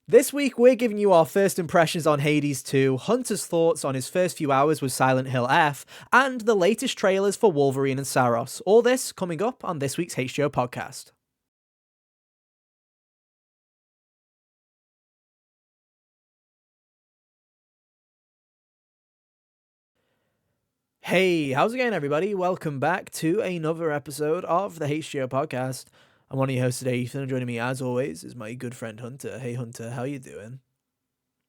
This week, we're giving you our first impressions on Hades 2, Hunter's thoughts on his first few hours with Silent Hill F, and the latest trailers for Wolverine and Saros. All this coming up on this week's HGO podcast. Hey, how's it going, everybody? Welcome back to another episode of the HGO podcast. I'm one of your hosts today, Ethan, and joining me, as always, is my good friend Hunter. Hey, Hunter, how you doing?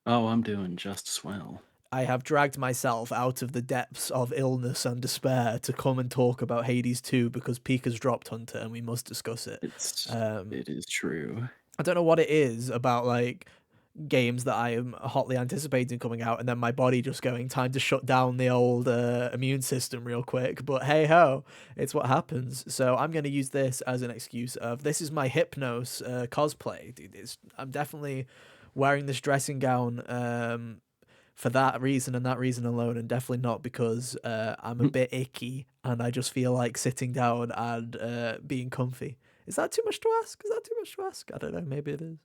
Oh, I'm doing just swell. I have dragged myself out of the depths of illness and despair to come and talk about Hades 2 because Pika's dropped, Hunter, and we must discuss it. It is true. I don't know what it is about, like, games that I am hotly anticipating coming out, and then my body just going, time to shut down the old immune system real quick. But hey ho, it's what happens. So I'm going to use this as an excuse of, this is my Hypnos cosplay. Dude, I'm definitely wearing this dressing gown for that reason and that reason alone, and definitely not because I'm a bit icky and I just feel like sitting down and being comfy. Is that too much to ask? I don't know, maybe it is.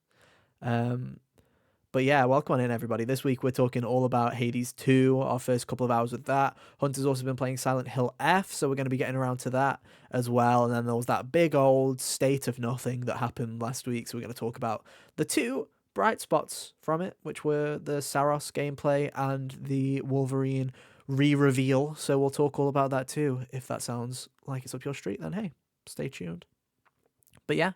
But yeah, welcome on in, everybody. This week we're talking all about Hades 2, our first couple of hours with that. Hunter's also been playing Silent Hill F, so we're going to be getting around to that as well. And then there was that big old state of nothing that happened last week, so we're going to talk about the two bright spots from it, which were the Saros gameplay and the Wolverine re-reveal. So we'll talk all about that too. If that sounds like it's up your street, then hey, stay tuned. But yeah,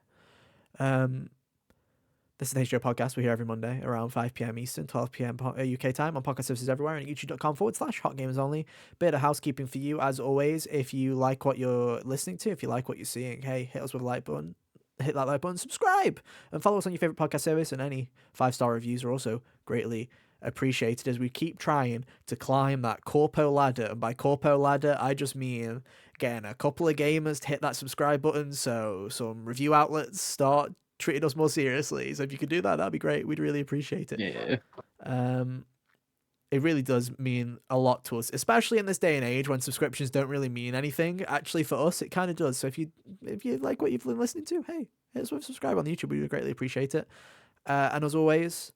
this is the HGO podcast. We're here every Monday around 5 p.m. Eastern, 12 p.m. UK time on podcast services everywhere and youtube.com/hotgamers-only. Bit of housekeeping for you, as always. If you like what you're listening to, if you like what you're seeing, hey, hit us with a like button. Hit that like button, subscribe, and follow us on your favorite podcast service. And any 5-star reviews are also greatly appreciated as we keep trying to climb that corpo ladder. And by corpo ladder, I just mean getting a couple of gamers to hit that subscribe button so some review outlets start treating us more seriously. So if you could do that, that'd be great. We'd really appreciate it. Yeah. It really does mean a lot to us, especially in this day and age when subscriptions don't really mean anything. Actually, for us, it kind of does. So if you like what you've been listening to, hey, hit us with subscribe on YouTube. We would greatly appreciate it. And as always,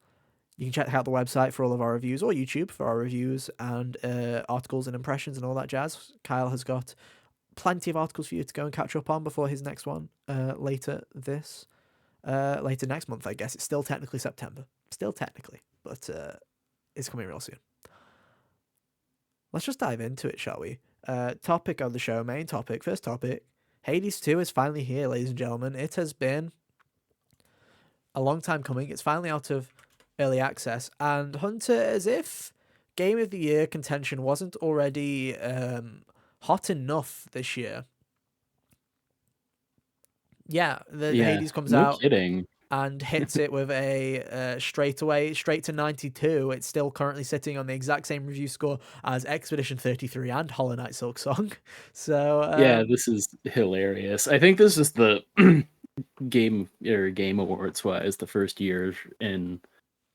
you can check out the website for all of our reviews, or YouTube for our reviews and articles and impressions and all that jazz. Kyle has got plenty of articles for you to go and catch up on before his next one later next month. I guess it's still technically September. But it's coming real soon. Let's just dive into it, shall we? Topic of the show, main topic, first topic. Hades 2 is finally here, ladies and gentlemen. It has been a long time coming. It's finally out of early access. And Hunter, as if Game of the Year contention wasn't already hot enough this year. Yeah, Hades comes out and hits it with a straight to 92. It's still currently sitting on the exact same review score as Expedition 33 and Hollow Knight Silksong. So yeah, this is hilarious. I think this is the Game Awards wise the first year in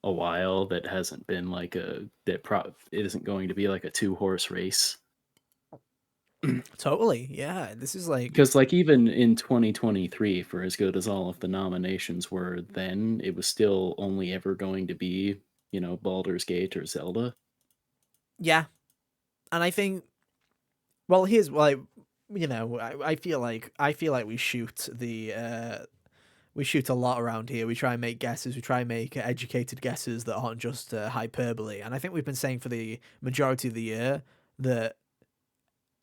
a while that hasn't been like it isn't going to be like a 2-horse race. Totally, yeah. This is like, because like even in 2023, for as good as all of the nominations were then, it was still only ever going to be, Baldur's Gate or Zelda. Yeah. And I think, well, here's like, I feel like we shoot a lot around here. We try and make guesses. We try and make educated guesses that aren't just hyperbole. And I think we've been saying for the majority of the year that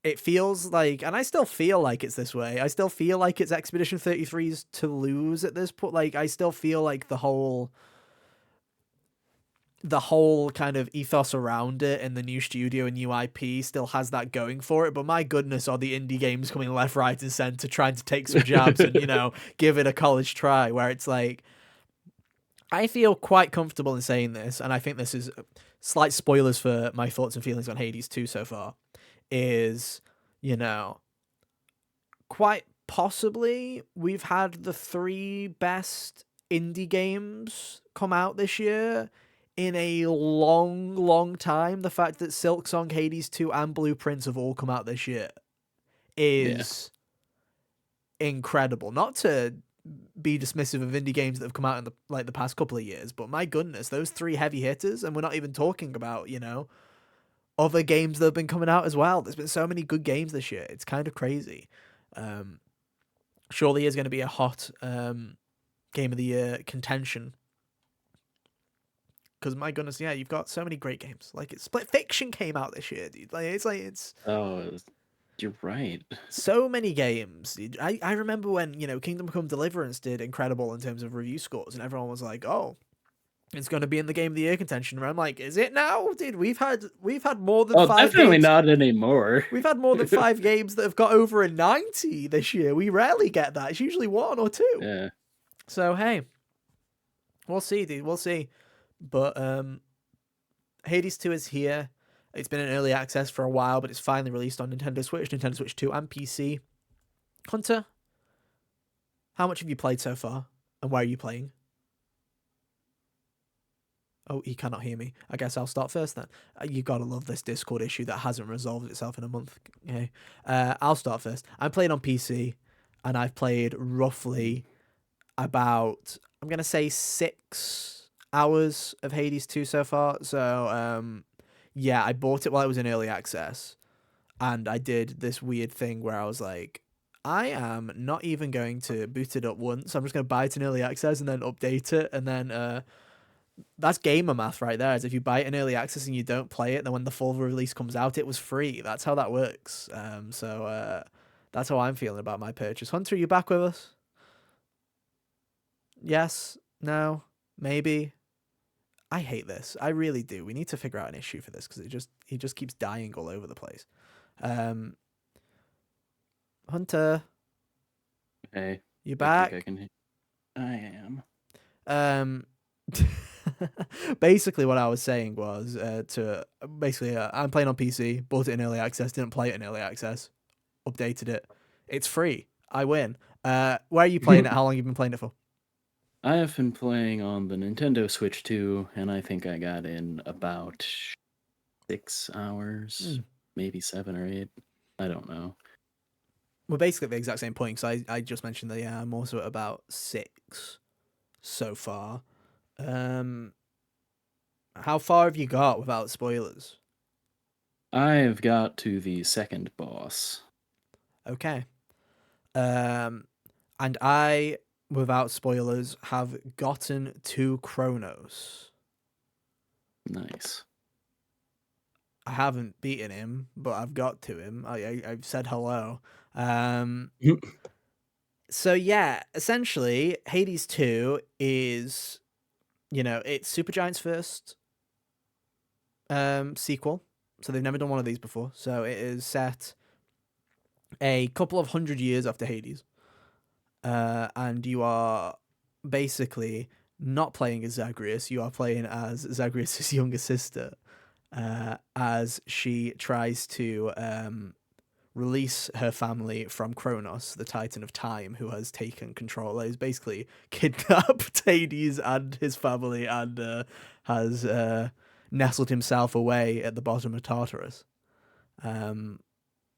it feels like, and I still feel like it's this way. I still feel like it's Expedition 33's to lose at this point. Like, I still feel like the whole kind of ethos around it and the new studio and new IP still has that going for it. But my goodness, are the indie games coming left, right, and center trying to take some jabs and, give it a college try, where it's like, I feel quite comfortable in saying this, and I think this is slight spoilers for my thoughts and feelings on Hades 2 so far, is, quite possibly we've had the 3 best indie games come out this year in a long, long time. The fact that Silksong, Hades 2, and Blueprints have all come out this year is incredible. Not to be dismissive of indie games that have come out in the past couple of years, but my goodness, those three heavy hitters, and we're not even talking about, other games that have been coming out as well. There's been so many good games this year. It's kind of crazy. Surely is going to be a hot game of the year contention. Because my goodness, yeah, you've got so many great games. Like Split Fiction came out this year, dude. It's Oh, you're right. so many games. I remember when Kingdom Come Deliverance did incredible in terms of review scores, and everyone was like, "Oh, it's going to be in the game of the year contention." And I'm like, "Is it now, dude? We've had more than Oh, five definitely games. not anymore. We've had more than 5 games that have got over a 90 this year. We rarely get that. It's usually 1 or 2. Yeah. So hey, we'll see, dude. We'll see. But Hades 2 is here. It's been in early access for a while, but it's finally released on Nintendo Switch 2, and PC. Hunter, how much have you played so far, and where are you playing? Oh, he cannot hear me. I guess I'll start first then. You gotta love this Discord issue that hasn't resolved itself in a month. Okay, I'll start first. I'm playing on PC, and I've played roughly about, I'm gonna say, 6 hours of Hades 2 so far. So yeah, I bought it while it was in early access, and I did this weird thing where I was like, I am not even going to boot it up once. I'm just going to buy it in early access and then update it, and then that's gamer math right there. Is if you buy it in early access and you don't play it, then when the full release comes out, it was free. That's how that works. So that's how I'm feeling about my purchase. Hunter, are you back with us? Yes? No? Maybe? I hate this. I really do. We need to figure out an issue for this because he just keeps dying all over the place. Hunter, Hey, you I think back? I can. I am. Basically what I was saying was I'm playing on PC, bought it in early access, didn't play it in early access, updated it. It's free. I win. Where are you playing it? How long have you been playing it for? I have been playing on the Nintendo Switch 2, and I think I got in about 6 hours, maybe 7 or 8. I don't know. We're basically at the exact same point, because I just mentioned that, yeah, I'm also at about 6 so far. How far have you got without spoilers? I've got to the second boss. Okay. And I, without spoilers, have gotten to Kronos. Nice. I haven't beaten him, but I've got to him. I've said hello. So yeah, essentially, Hades 2 is, it's Supergiant's first sequel. So they've never done one of these before. So it is set a couple of 100 years after Hades. And you are basically not playing as Zagreus. You are playing as Zagreus' younger sister, as she tries to release her family from Kronos, the Titan of Time, who has taken control. He's basically kidnapped Hades and his family, and has nestled himself away at the bottom of Tartarus,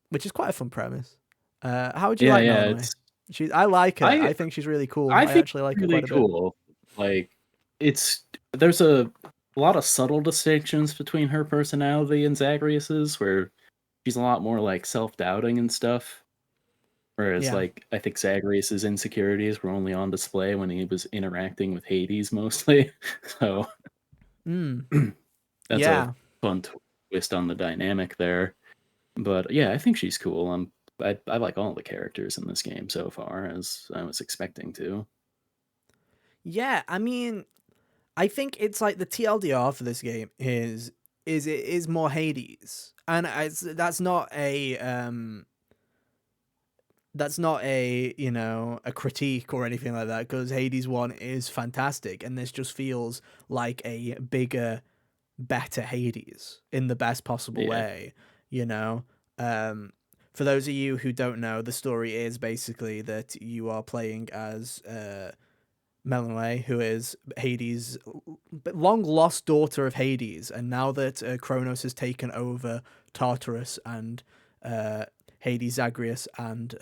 which is quite a fun premise. How would you like Yeah. Melanway? I like her. I I think she's really cool. I I think actually like it's her really quite a bit. cool. Like, there's a lot of subtle distinctions between her personality and Zagreus's, where she's a lot more like self-doubting and stuff. Whereas, Yeah. like, I think Zagreus's insecurities were only on display when he was interacting with Hades mostly. So that's a Yeah. fun twist on the dynamic there. But yeah, I think she's cool. I like all the characters in this game so far, as I was expecting to. Yeah, I mean, I think it's like the TLDR for this game is it is more Hades, and that's not a a critique or anything like that, because Hades 1 is fantastic, and this just feels like a bigger, better Hades in the best possible Yeah. way. you know for those of you who don't know, the story is basically that you are playing as Melanway, who is Hades' long lost daughter of Hades, and now that Kronos has taken over Tartarus, and Hades, Zagreus, and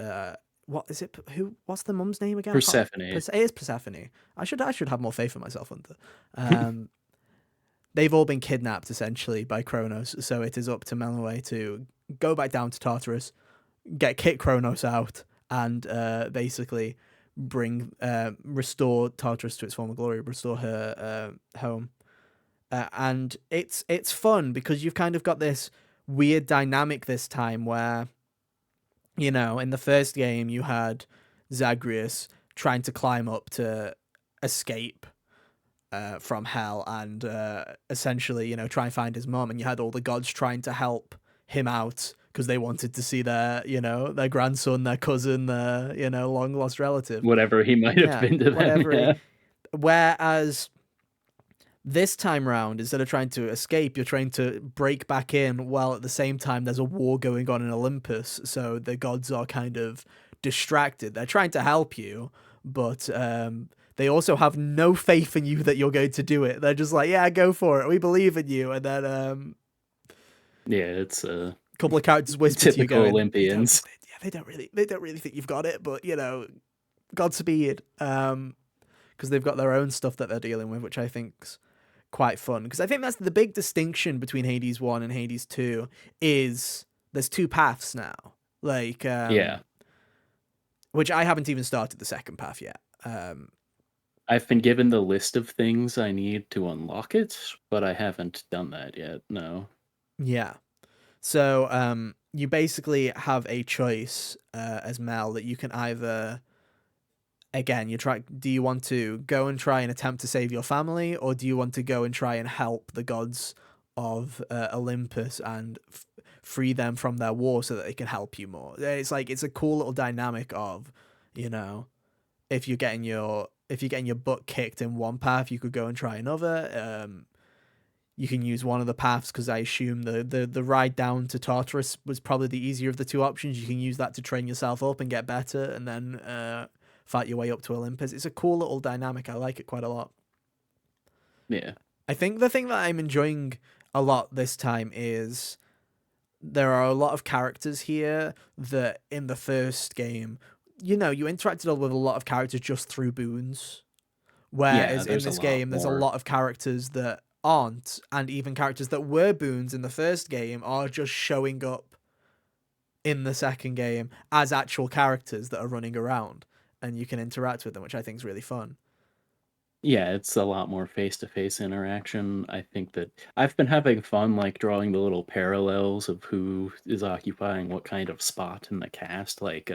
what is it? Who? What's the mum's name again? I can't. Persephone. It is Persephone. I should have more faith in myself, Hunter. Um, they've all been kidnapped essentially by Kronos, so it is up to Meloe to go back down to Tartarus, get Kit Kronos out, and basically restore Tartarus to its former glory, restore her home. And it's fun because you've kind of got this weird dynamic this time where, in the first game you had Zagreus trying to climb up to escape from hell and essentially, try and find his mom, and you had all the gods trying to help him out because they wanted to see their grandson, their cousin, their, long lost relative. Whatever he might have Yeah, been to them. whatever. Yeah. Whereas this time round, instead of trying to escape, you're trying to break back in, while at the same time there's a war going on in Olympus, so the gods are kind of distracted. They're trying to help you, but they also have no faith in you that you're going to do it. They're just like, yeah, go for it. We believe in you. And then yeah, it's couple of characters whisper to you, typical going, Olympians. they don't really think you've got it, but Godspeed. Because they've got their own stuff that they're dealing with, which I think's quite fun. Because I think that's the big distinction between Hades 1 and Hades 2 is there's two paths now. Like, Yeah. Which I haven't even started the second path yet. I've been given the list of things I need to unlock it, but I haven't done that yet. No. Yeah. So you basically have a choice as Mel that you can either, again, do you want to go and try and attempt to save your family, or do you want to go and try and help the gods of Olympus and free them from their war so that they can help you more? It's like, it's a cool little dynamic of, if you're getting your butt kicked in one path, you could go and try another. You can use one of the paths, because I assume the ride down to Tartarus was probably the easier of the two options. You can use that to train yourself up and get better, and then fight your way up to Olympus. It's a cool little dynamic. I like it quite a lot. Yeah. I think the thing that I'm enjoying a lot this time is there are a lot of characters here that in the first game, you interacted with a lot of characters just through boons. Whereas in this game, there's a lot of characters that aren't, and even characters that were boons in the first game are just showing up in the second game as actual characters that are running around, and you can interact with them, which I think is really fun. Yeah, it's a lot more face-to-face interaction. I think that I've been having fun, like, drawing the little parallels of who is occupying what kind of spot in the cast. Like,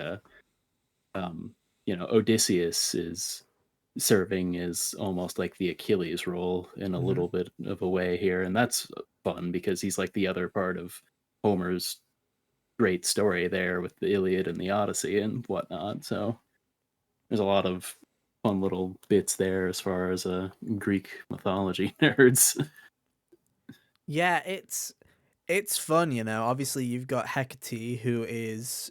Odysseus is serving as almost like the Achilles role in a little bit of a way here, and that's fun because he's like the other part of Homer's great story there with the Iliad and the Odyssey and whatnot. So there's a lot of fun little bits there as far as Greek mythology nerds. Yeah, it's fun, Obviously, you've got Hecate, who is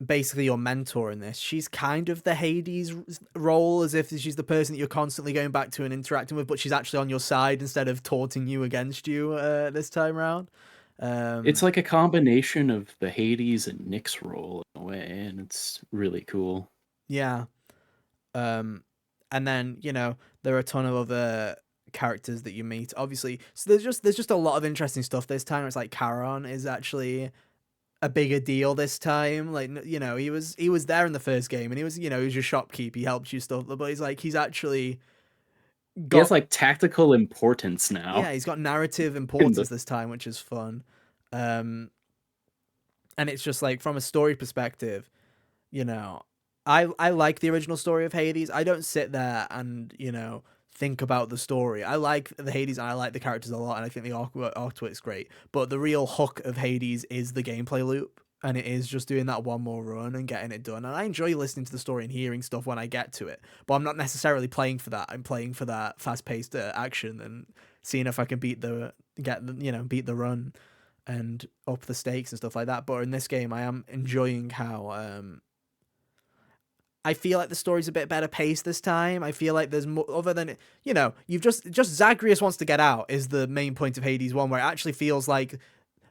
basically your mentor in this. She's kind of the Hades role, as if she's the person that you're constantly going back to and interacting with, but she's actually on your side instead of taunting you against you this time around. It's like a combination of the Hades and Nyx role in a way, and it's really cool. Yeah. And then, there are a ton of other characters that you meet, obviously. So there's just a lot of interesting stuff this time. It's like Charon is actually a bigger deal this time. Like, he was there in the first game, and he was your shopkeep. He helped you stuff, but he's actually He has like tactical importance now. Yeah, he's got narrative importance this time, which is fun. And it's just like, from a story perspective, I like the original story of Hades. I don't sit there and, think about the story. I like the Hades and I like the characters a lot, and I think the arc to it's great. But the real hook of Hades is the gameplay loop, and it is just doing that one more run and getting it done. And I enjoy listening to the story and hearing stuff when I get to it, but I'm not necessarily playing for that. I'm playing for that fast-paced action and seeing if I can beat the run and up the stakes and stuff like that. But in this game, I am enjoying how I feel like the story's a bit better paced this time. I feel like there's more, other than, you've just Zagreus wants to get out is the main point of Hades 1, where it actually feels like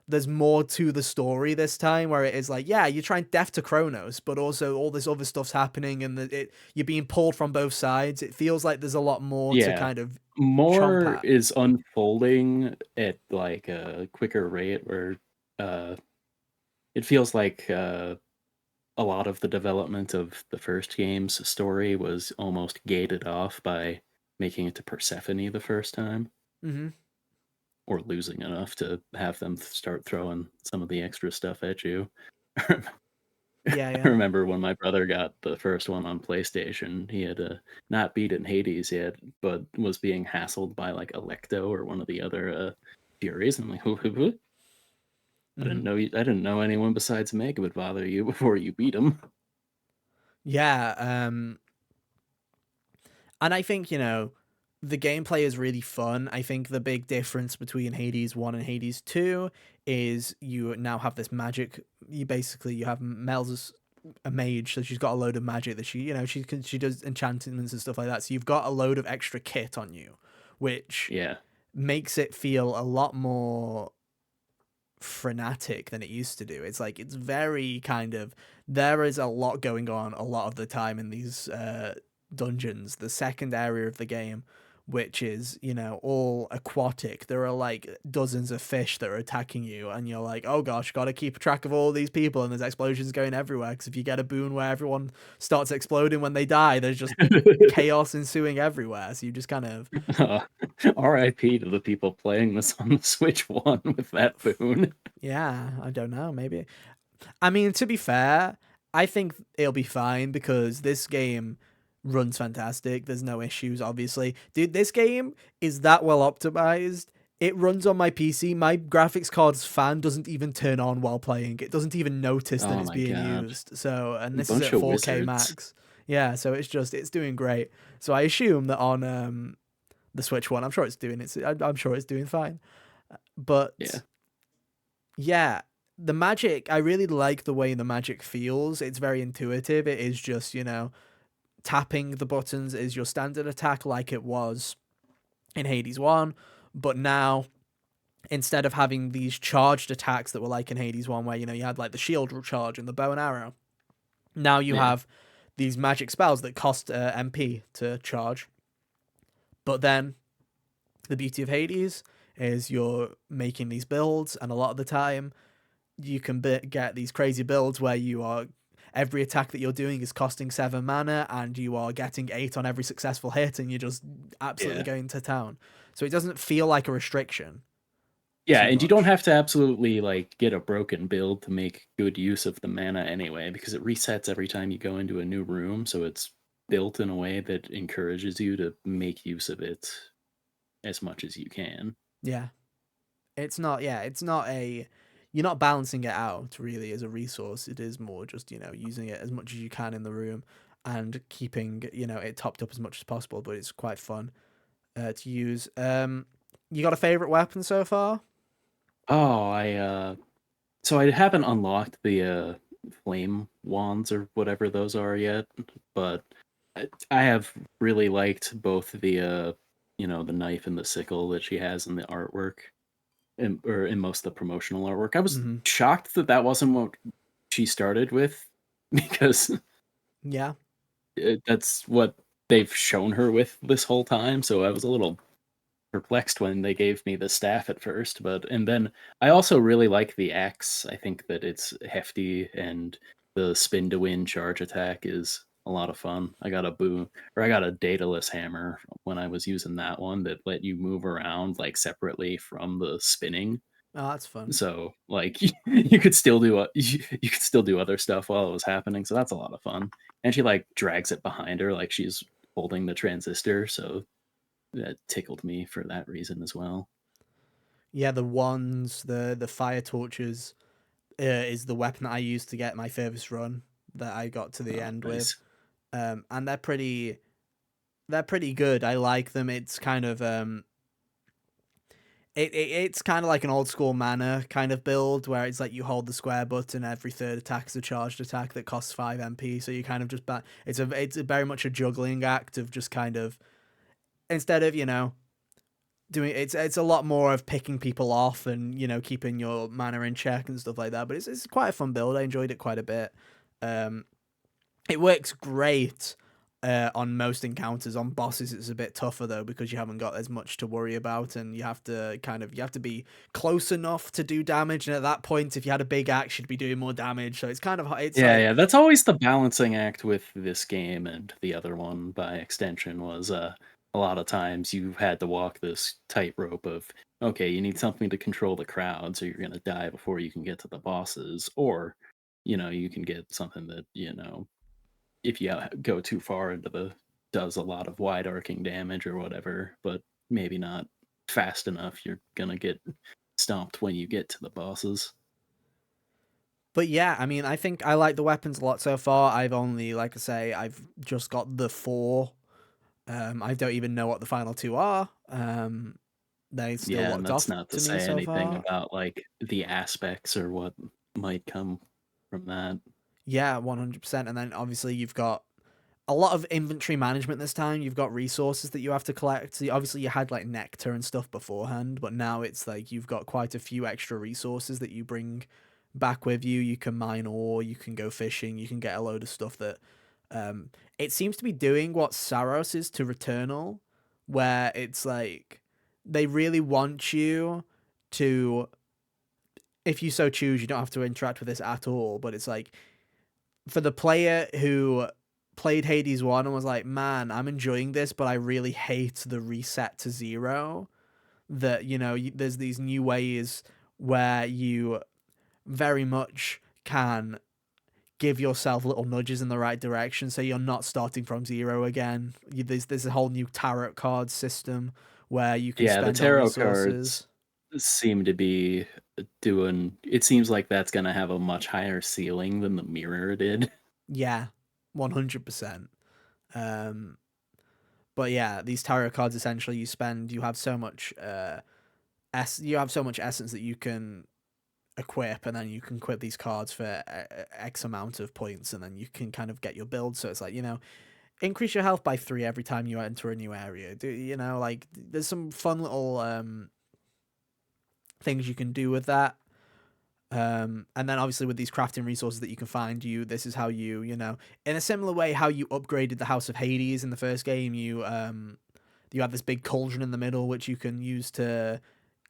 there's more to the story this time, where it is like, yeah, you're trying death to Kronos, but also all this other stuff's happening, and you're being pulled from both sides. It feels like there's a lot more to Yeah. kind of chomp More at. is unfolding at like a quicker rate where uh it feels like a lot of the development of the first game's story was almost gated off by making it to Persephone the first time, Hmm. or losing enough to have them start throwing some of the extra stuff at you. Yeah, I yeah. remember when my brother got the first one on PlayStation, he had not beaten Hades yet, but was being hassled by like Electo or one of the other Furies. And I'm like, who? I Hmm. didn't know I didn't know anyone besides Meg would bother you before you beat him. Yeah, and I think, the gameplay is really fun. I think the big difference between Hades 1 and Hades 2 is you now have this magic. You have Mel's a mage, so she's got a load of magic that she does enchantments and stuff like that. So you've got a load of extra kit on you, which Yeah, makes it feel a lot more frenetic than it used to do. It's like it's very kind of, there is a lot going on a lot of the time in these dungeons. The second area of the game, which is, all aquatic, there are like dozens of fish that are attacking you, and you're like, oh gosh, gotta keep track of all these people, and there's explosions going everywhere, because if you get a boon where everyone starts exploding when they die, there's just chaos ensuing everywhere. So you just kind of, uh, R.I.P. to the people playing this on the Switch One with that boon. yeah, I don't know, maybe. I mean, to be fair, I think it'll be fine because this game runs fantastic. There's no issues, obviously. Dude, this game is that well optimized. It runs on my PC. My graphics card's fan doesn't even turn on while playing. It doesn't even notice that Oh it's my being god, used. So, and this is bunch at of 4K wizards. max. Yeah, so it's doing great. So I assume that on the Switch one, I'm sure it's doing fine. Yeah, But yeah, the magic, I really like the way the magic feels. It's very intuitive. It is just, tapping the buttons is your standard attack like it was in Hades 1, but now instead of having these charged attacks that were like in Hades 1 where, you had like the shield charge and the bow and arrow, now you yeah, have these magic spells that cost MP to charge. But then the beauty of Hades is you're making these builds, and a lot of the time you can get these crazy builds where every attack that you're doing is costing 7 mana, and you are getting 8 on every successful hit, and you're just absolutely yeah. going to town. So it doesn't feel like a restriction Yeah, too and you don't much. have to absolutely like get a broken build to make good use of the mana anyway, because it resets every time you go into a new room, so it's built in a way that encourages you to make use of it as much as you can. Yeah, it's not you're not balancing it out really as a resource. It is more just, using it as much as you can in the room and keeping, it topped up as much as possible. But it's quite fun to use. You got a favorite weapon so far? Oh, so I haven't unlocked the flame wands or whatever those are yet, but I have really liked both the the knife and the sickle that she has in the artwork, or in most of the promotional artwork. I was Mm-hmm. shocked that that wasn't what she started with, because Yeah. that's what they've shown her with this whole time. So I was a little perplexed when they gave me the staff at first, but and then I also really like the axe. I think that it's hefty, and the spin to win charge attack is a lot of fun. I got a dataless hammer when I was using that one that let you move around like separately from the spinning. Oh, that's fun. So like you could still do you could still do other stuff while it was happening. So that's a lot of fun. And she like drags it behind her like she's holding the transistor. So that tickled me for that reason as well. Yeah, the wands, the fire torches is the weapon that I used to get my furthest run that I got to the Oh, end with. nice. And they're pretty good. I like them. It's kind of it's kind of like an old school mana kind of build where it's like you hold the square button, every third attack is a charged attack that costs 5 MP. So you kind of just it's very much a juggling act of just kind of, instead of, doing it's a lot more of picking people off and keeping your mana in check and stuff like that. But it's quite a fun build. I enjoyed it quite a bit. Um, it works great on most encounters. On bosses, it's a bit tougher though because you haven't got as much to worry about, and you have to be close enough to do damage. And at that point, if you had a big axe, you'd be doing more damage. So it's Yeah, like yeah, that's always the balancing act with this game and the other one by extension was a lot of times you had to walk this tightrope of okay, you need something to control the crowd, so you're gonna die before you can get to the bosses, or you can get something that if you go too far into the does a lot of wide arcing damage or whatever, but maybe not fast enough, you're gonna get stomped when you get to the bosses. But yeah, I mean, I think I like the weapons a lot so far. I've only, like I say, I've just got the four. I don't even know what the final two are. They still Yeah, and locked that's off not to to me say so anything far. about like the aspects or what might come from that. Yeah, 100%. And then obviously you've got a lot of inventory management this time. You've got resources that you have to collect. So obviously you had like nectar and stuff beforehand, but now it's like you've got quite a few extra resources that you bring back with you. You can mine ore, you can go fishing, you can get a load of stuff that it seems to be doing what Saros is to Returnal, where it's like they really want you to, if you so choose, you don't have to interact with this at all, but it's like for the player who played Hades 1 and was like, man, I'm enjoying this, but I really hate the reset to zero. That, there's these new ways where you very much can give yourself little nudges in the right direction so you're not starting from zero again. There's a whole new tarot card system where you can Yeah, the spend on tarot cards resources. seem to be doing it seems like that's going to have a much higher ceiling than the mirror did. Yeah, 100%. Um, but yeah, these tarot cards essentially you have so much you have so much essence that you can equip, and then you can equip these cards for X amount of points, and then you can kind of get your build. So it's like, increase your health by 3 every time you enter a new area. Like there's some fun little things you can do with that. And then obviously with these crafting resources that you can find, this is how in a similar way how you upgraded the House of Hades in the first game. You have this big cauldron in the middle which you can use to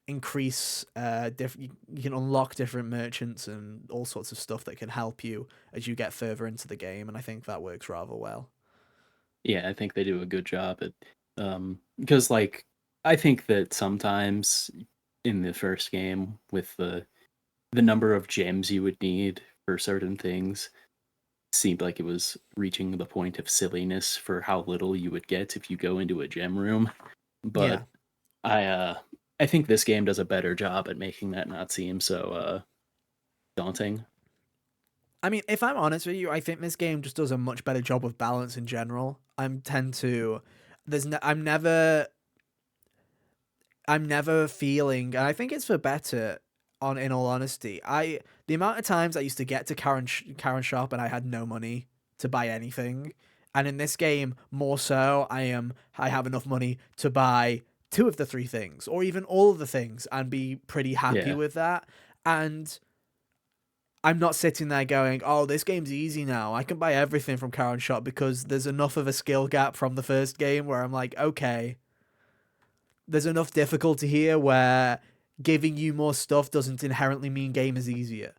increase you can unlock different merchants and all sorts of stuff that can help you as you get further into the game, and I think that works rather well. Yeah, I think they do a good job at because like I think that sometimes in the first game with the number of gems you would need for certain things seemed like it was reaching the point of silliness for how little you would get if you go into a gem room. Yeah. But I uh I think this game does a better job at making that not seem so daunting. I mean, if I'm honest with you, I think this game just does a much better job of balance in general. I'm tend to there's no, I'm never feeling, and I think it's for better. In all honesty, the amount of times I used to get to Karen shop and I had no money to buy anything, and in this game more so, I have enough money to buy two of the three things, or even all of the things, and be pretty happy Yeah. with that. And I'm not sitting there going, "Oh, this game's easy now. I can buy everything from Karen shop," because there's enough of a skill gap from the first game where I'm like, okay, there's enough difficulty here where giving you more stuff doesn't inherently mean game is easier.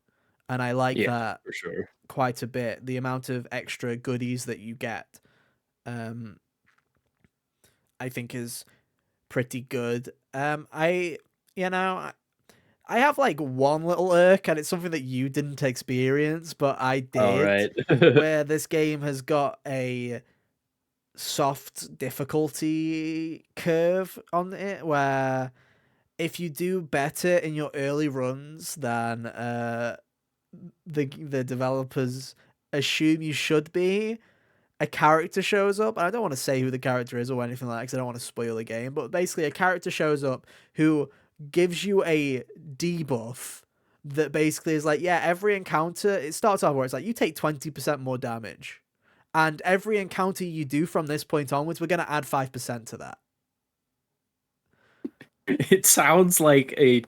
And I like Yeah, that for sure. quite a bit. The amount of extra goodies that you get, um, I think is pretty good. You know, I have like one little irk, and it's something that you didn't experience, but I All did, right. where this game has got a soft difficulty curve on it, where if you do better in your early runs than the developers assume you should be, a character shows up. And I don't want to say who the character is or anything like that because I don't want to spoil the game. But basically, a character shows up who gives you a debuff that basically is like, yeah, every encounter, it starts off where it's like you take 20% more damage. And every encounter you do from this point onwards, we're going to add 5% to that. It sounds like a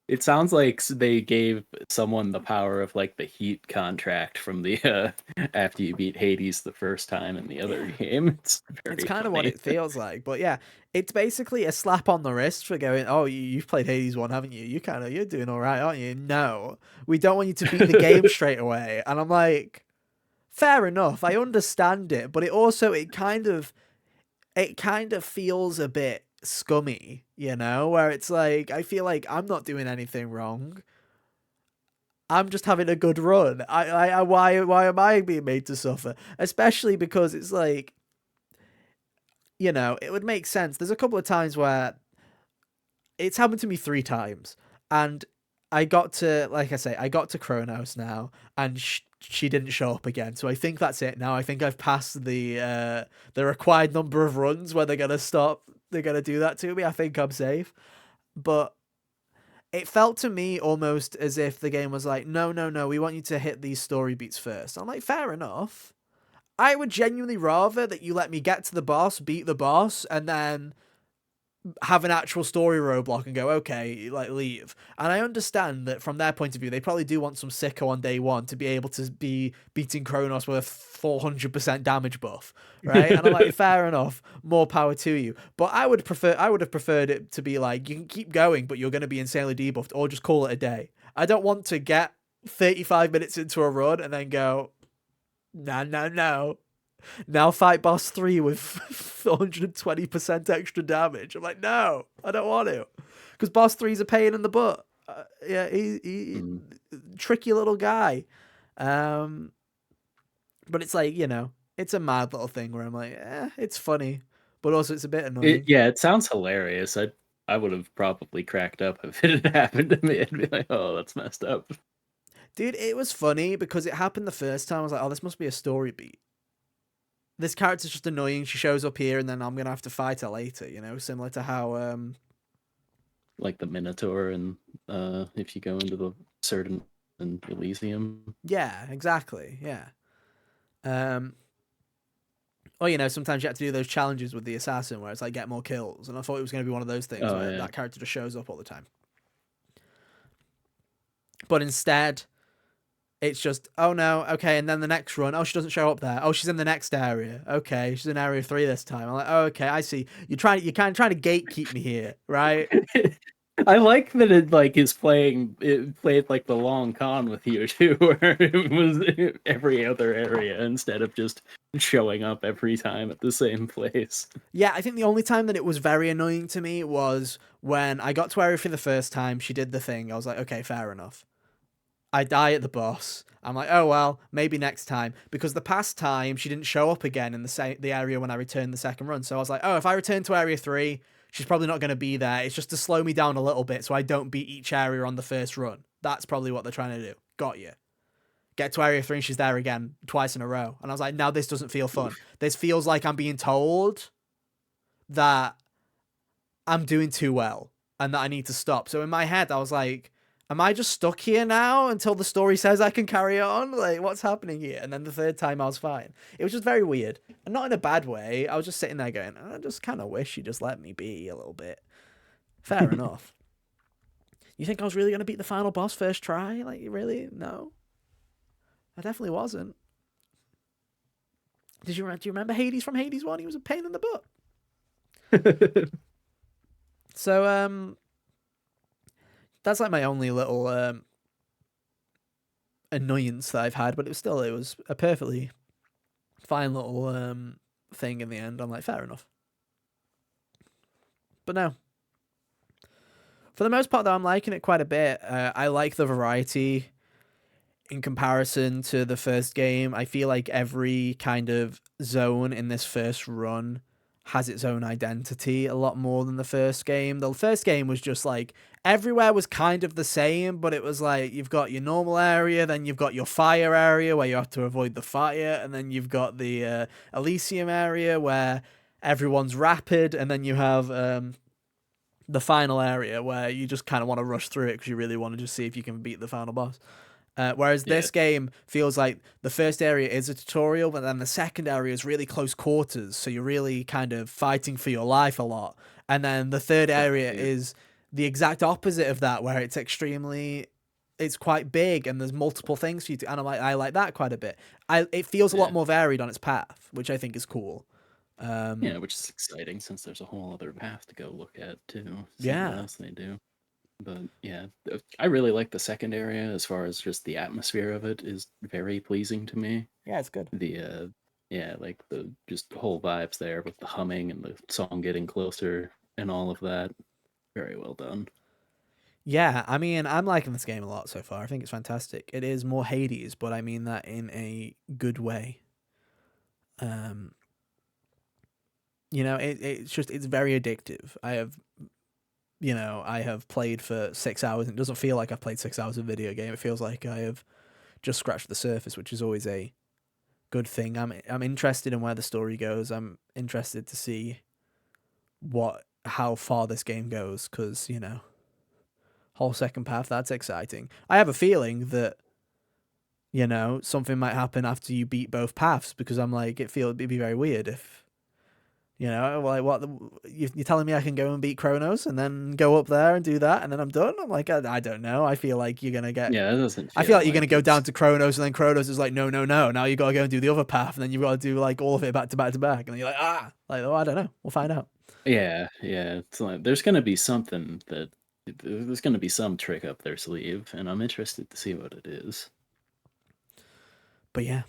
they gave someone the power of like the heat contract from the after you beat Hades the first time in the other Yeah. game. It's It's very kind of what funny. it feels like, but yeah, it's basically a slap on the wrist for going, "Oh, you've played Hades 1, haven't you? You're doing all right, aren't you?" No, we don't want you to beat the game straight away. And I'm like, fair enough, I understand it, but it kind of feels a bit scummy, where it's like I feel like I'm not doing anything wrong. I'm just having a good run. Why am I being made to suffer? Especially because it's like, it would make sense. There's a couple of times where it's happened to me 3 times, and like I say, I got to Kronos now, and she didn't show up again. So I think that's it now. I think I've passed the required number of runs where they're gonna stop. They're gonna do that to me. I think I'm safe, but it felt to me almost as if the game was like, no, no, no, we want you to hit these story beats first. I'm like, fair enough. I would genuinely rather that you let me get to the boss, beat the boss, and then have an actual story roadblock and go, okay, like leave. And I understand that from their point of view, they probably do want some sicko on day one to be able to be beating Kronos with a 400% damage buff, right? And I'm like, fair enough, more power to you. But I would have preferred it to be like, you can keep going, but you're going to be insanely debuffed, or just call it a day. I don't want to get 35 minutes into a run and then go, no, no, no. Now fight boss 3 with 420% extra damage. I'm like, no, I don't want to. Because boss 3's a pain in the butt. Yeah, he Mm. tricky little guy. Um, but it's like, it's a mad little thing where I'm like, it's funny. But also it's a bit annoying. It sounds hilarious. I would have probably cracked up if it had happened to me. I'd be like, oh, that's messed up. Dude, it was funny because it happened the first time. I was like, oh, this must be a story beat. This character's just annoying. She shows up here and then I'm going to have to fight her later, similar to how Like the Minotaur, and if you go into the certain and Elysium. yeah, exactly. Yeah. Um, or sometimes you have to do those challenges with the assassin where it's like get more kills, and I thought it was going to be one of those things Oh where yeah. that character just shows up all the time. But instead, it's just, oh no, okay, and then the next run, oh, she doesn't show up there. Oh, she's in the next area. Okay, she's in area 3 this time. I'm like, oh, okay, I see. You're kind of trying to gatekeep me here, right? I like that it played like the long con with you too, where it was every other area instead of just showing up every time at the same place. Yeah, I think the only time that it was very annoying to me was when I got to area for the first time. She did the thing. I was like, okay, fair enough. I die at the boss. I'm like, oh well, maybe next time. Because the past time she didn't show up again in the area when I returned the second run. So I was like, oh, if I return to area 3, she's probably not going to be there. It's just to slow me down a little bit so I don't beat each area on the first run. That's probably what they're trying to do. Got you. Get to area 3 and she's there again twice in a row. And I was like, now this doesn't feel fun. This feels like I'm being told that I'm doing too well and that I need to stop. So in my head, I was like, am I just stuck here now until the story says I can carry on? Like, what's happening here? And then the third time I was fine. It was just very weird. And not in a bad way. I was just sitting there going, I just kind of wish you just let me be a little bit. Fair enough. You think I was really going to beat the final boss first try? Like, really? No. I definitely wasn't. Do you remember Hades from Hades 1? He was a pain in the butt. So, that's like my only little annoyance that I've had, but it was a perfectly fine little thing in the end. I'm like, fair enough. But no. For the most part, though, I'm liking it quite a bit. I like the variety in comparison to the first game. I feel like every kind of zone in this first run has its own identity a lot more than the first game. The first game was just like everywhere was kind of the same, but it was like you've got your normal area, then you've got your fire area where you have to avoid the fire, and then you've got the Elysium area where everyone's rapid, and then you have the final area where you just kind of want to rush through it because you really want to just see if you can beat the final boss. Whereas Yeah. this game feels like the first area is a tutorial, but then the second area is really close quarters, so you're really kind of fighting for your life a lot. And then the third Oh, area yeah. is the exact opposite of that, where it's quite big and there's multiple things for you to, and I like that quite a bit. It feels a lot Yeah. more varied on its path, which I think is cool. Yeah, which is exciting since there's a whole other path to go look at too. See what Yeah, else they do. But yeah, I really like the second area as far as just the atmosphere of it is very pleasing to me. yeah, it's good. The yeah, like the just whole vibes there with the humming and the song getting closer and all of that. Very well done. Yeah, I mean, I'm liking this game a lot so far. I think it's fantastic. It is more Hades, but I mean that in a good way. Um, it's very addictive. I have played for 6 hours and it doesn't feel like I've played 6 hours of a video game. It feels like I have just scratched the surface, which is always a good thing. I'm interested in where the story goes. I'm interested to see how far this game goes, because whole second path, that's exciting. I have a feeling that something might happen after you beat both paths, because I'm like, it'd be very weird if like you're telling me I can go and beat Kronos and then go up there and do that and then I'm done. I'm like, I don't know. I feel like Yeah, it doesn't I feel feel like you're gonna like go down it's to Kronos and then Kronos is like, no, no, no. Now you gotta go and do the other path and then you've got to do like all of it back to back to back and then you're like, oh, I don't know. We'll find out. yeah, yeah. It's like there's gonna be some trick up their sleeve, and I'm interested to see what it is. But yeah,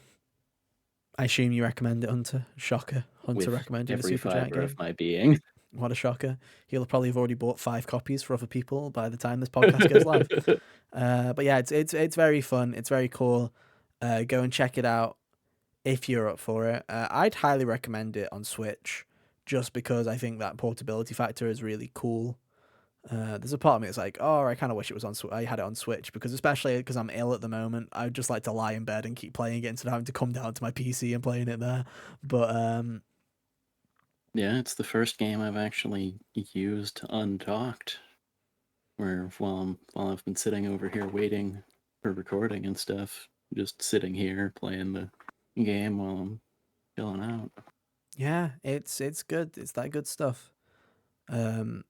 I assume you recommend it, Hunter. Shocker. Hunter With recommending a every super chat fiber of game. my being. What a shocker. He'll probably have already bought 5 copies for other people by the time this podcast goes live. But yeah, it's very fun. It's very cool. Go and check it out if you're up for it. I'd highly recommend it on Switch, just because I think that portability factor is really cool. There's a part of me that's like, oh, I kind of wish it was I had it on Switch, because especially because I'm ill at the moment, I'd just like to lie in bed and keep playing it instead of having to come down to my PC and playing it there. But Yeah, it's the first game I've actually used undocked. Where while I've been sitting over here waiting for recording and stuff, just sitting here playing the game while I'm chilling out. yeah, it's good. It's that good stuff. Um,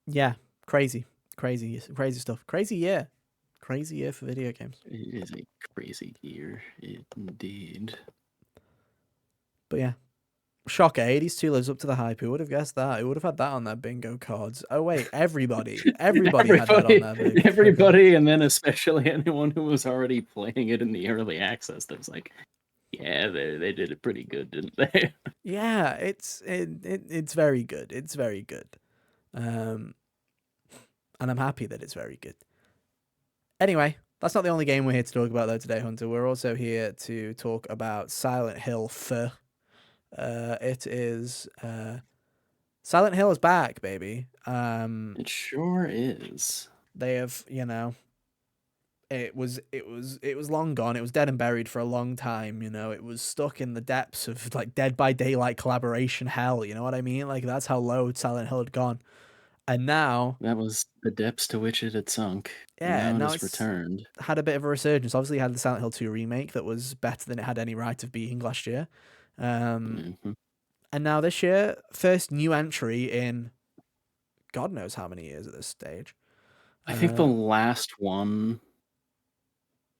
yeah, crazy, crazy, crazy stuff. Crazy year for video games. It is a crazy year, indeed. But yeah, shocker, 82 lives up to the hype. Who would have guessed that? Who would have had that on their bingo cards? Oh wait, everybody had that on their bingo cards. Everybody, and then especially anyone who was already playing it in the early access, that was like, yeah, they did it pretty good, didn't they? Yeah, it's very good. It's very good. Um, and I'm happy that it's very good. Anyway, that's not the only game we're here to talk about though today, Hunter. We're also here to talk about Silent Hill 4. It is Silent Hill is back, baby. It sure is. They have, it was long gone. It was dead and buried for a long time. It was stuck in the depths of like Dead by Daylight collaboration hell. You know what I mean? Like that's how low Silent Hill had gone. And now, That was the depths to which it had sunk, and yeah, now it now has it's returned. had a bit of a resurgence. Obviously, it had the Silent Hill 2 remake that was better than it had any right of being last year. Mhm. And now this year, first new entry in God knows how many years at this stage. I think the last one,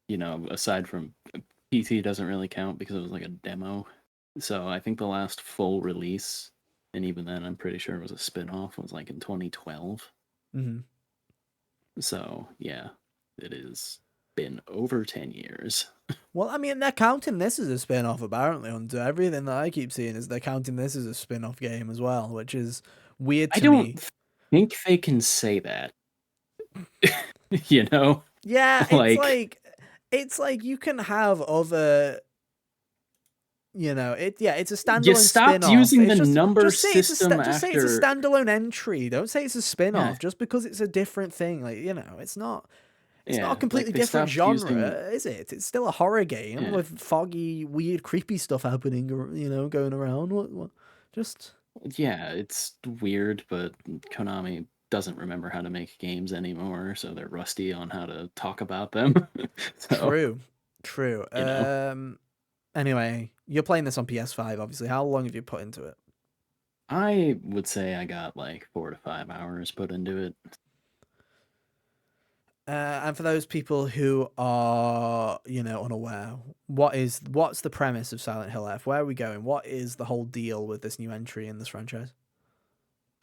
aside from PT doesn't really count because it was like a demo. So I think the last full release, and even then I'm pretty sure it was a spin-off, was like in 2012. Mm-hmm. So yeah, it has been over 10 years. Well, I mean, they're counting this as a spin-off, apparently, Hunter. Everything that I keep seeing is they're counting this as a spin-off game as well, which is weird I to me. don't think they can say that. you know? Yeah, Like it's like you can have other it's a you standalone stopped spin-off. using It's the number just say it's system just say it's a after standalone entry. Don't say it's a yeah, spin-off just because it's a different thing. Like, it's not a yeah, like completely they different stopped using genre, is it? It's still a horror game yeah. with foggy, weird, creepy stuff happening, going around. What? Just Yeah, it's weird, but Konami doesn't remember how to make games anymore, so they're rusty on how to talk about them. So, True. True. you know, Anyway, you're playing this on PS5, obviously. How long have you put into it? I would say I got like 4 to 5 hours put into it. And for those people who are, unaware, what's the premise of Silent Hill F? Where are we going? What is the whole deal with this new entry in this franchise?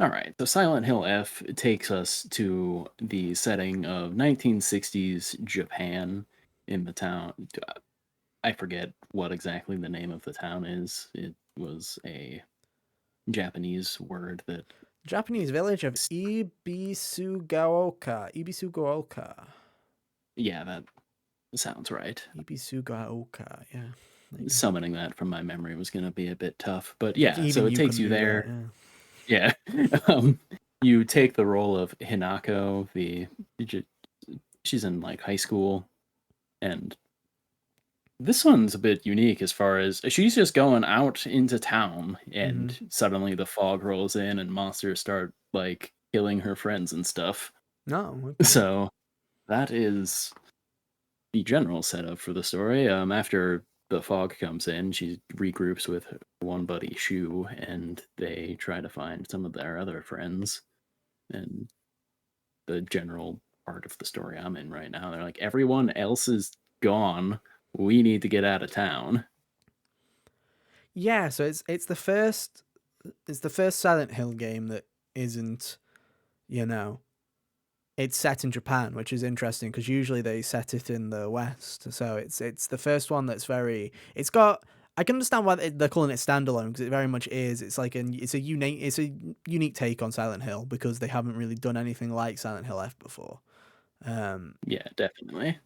All right, so Silent Hill F takes us to the setting of 1960s Japan in the town. I forget what exactly the name of the town is. It was a Japanese word that, Japanese village of Ibisugaoka. Ibisugaoka. yeah, that sounds right. Ibisugaoka. Yeah. There you go. Summoning that from my memory was going to be a bit tough, but yeah, Even so it you takes couldn't you do that. there. Yeah. Yeah. You take the role of Hinako, she's in like high school, and this one's a bit unique as far as she's just going out into town Mm-hmm. and suddenly the fog rolls in and monsters start like killing her friends and stuff. No. Okay. So that is the general setup for the story. After the fog comes in, she regroups with her one buddy Shu, and they try to find some of their other friends. And the general part of the story I'm in right now, they're like, everyone else is gone. We need to get out of town. Yeah. So it's the first Silent Hill game that isn't, you know, it's set in Japan, which is interesting because usually they set it in the West. So it's the first one that's very. It's got. I can understand why they're calling it standalone because it very much is. It's a unique take on Silent Hill because they haven't really done anything like Silent Hill F before. Um, Yeah, definitely.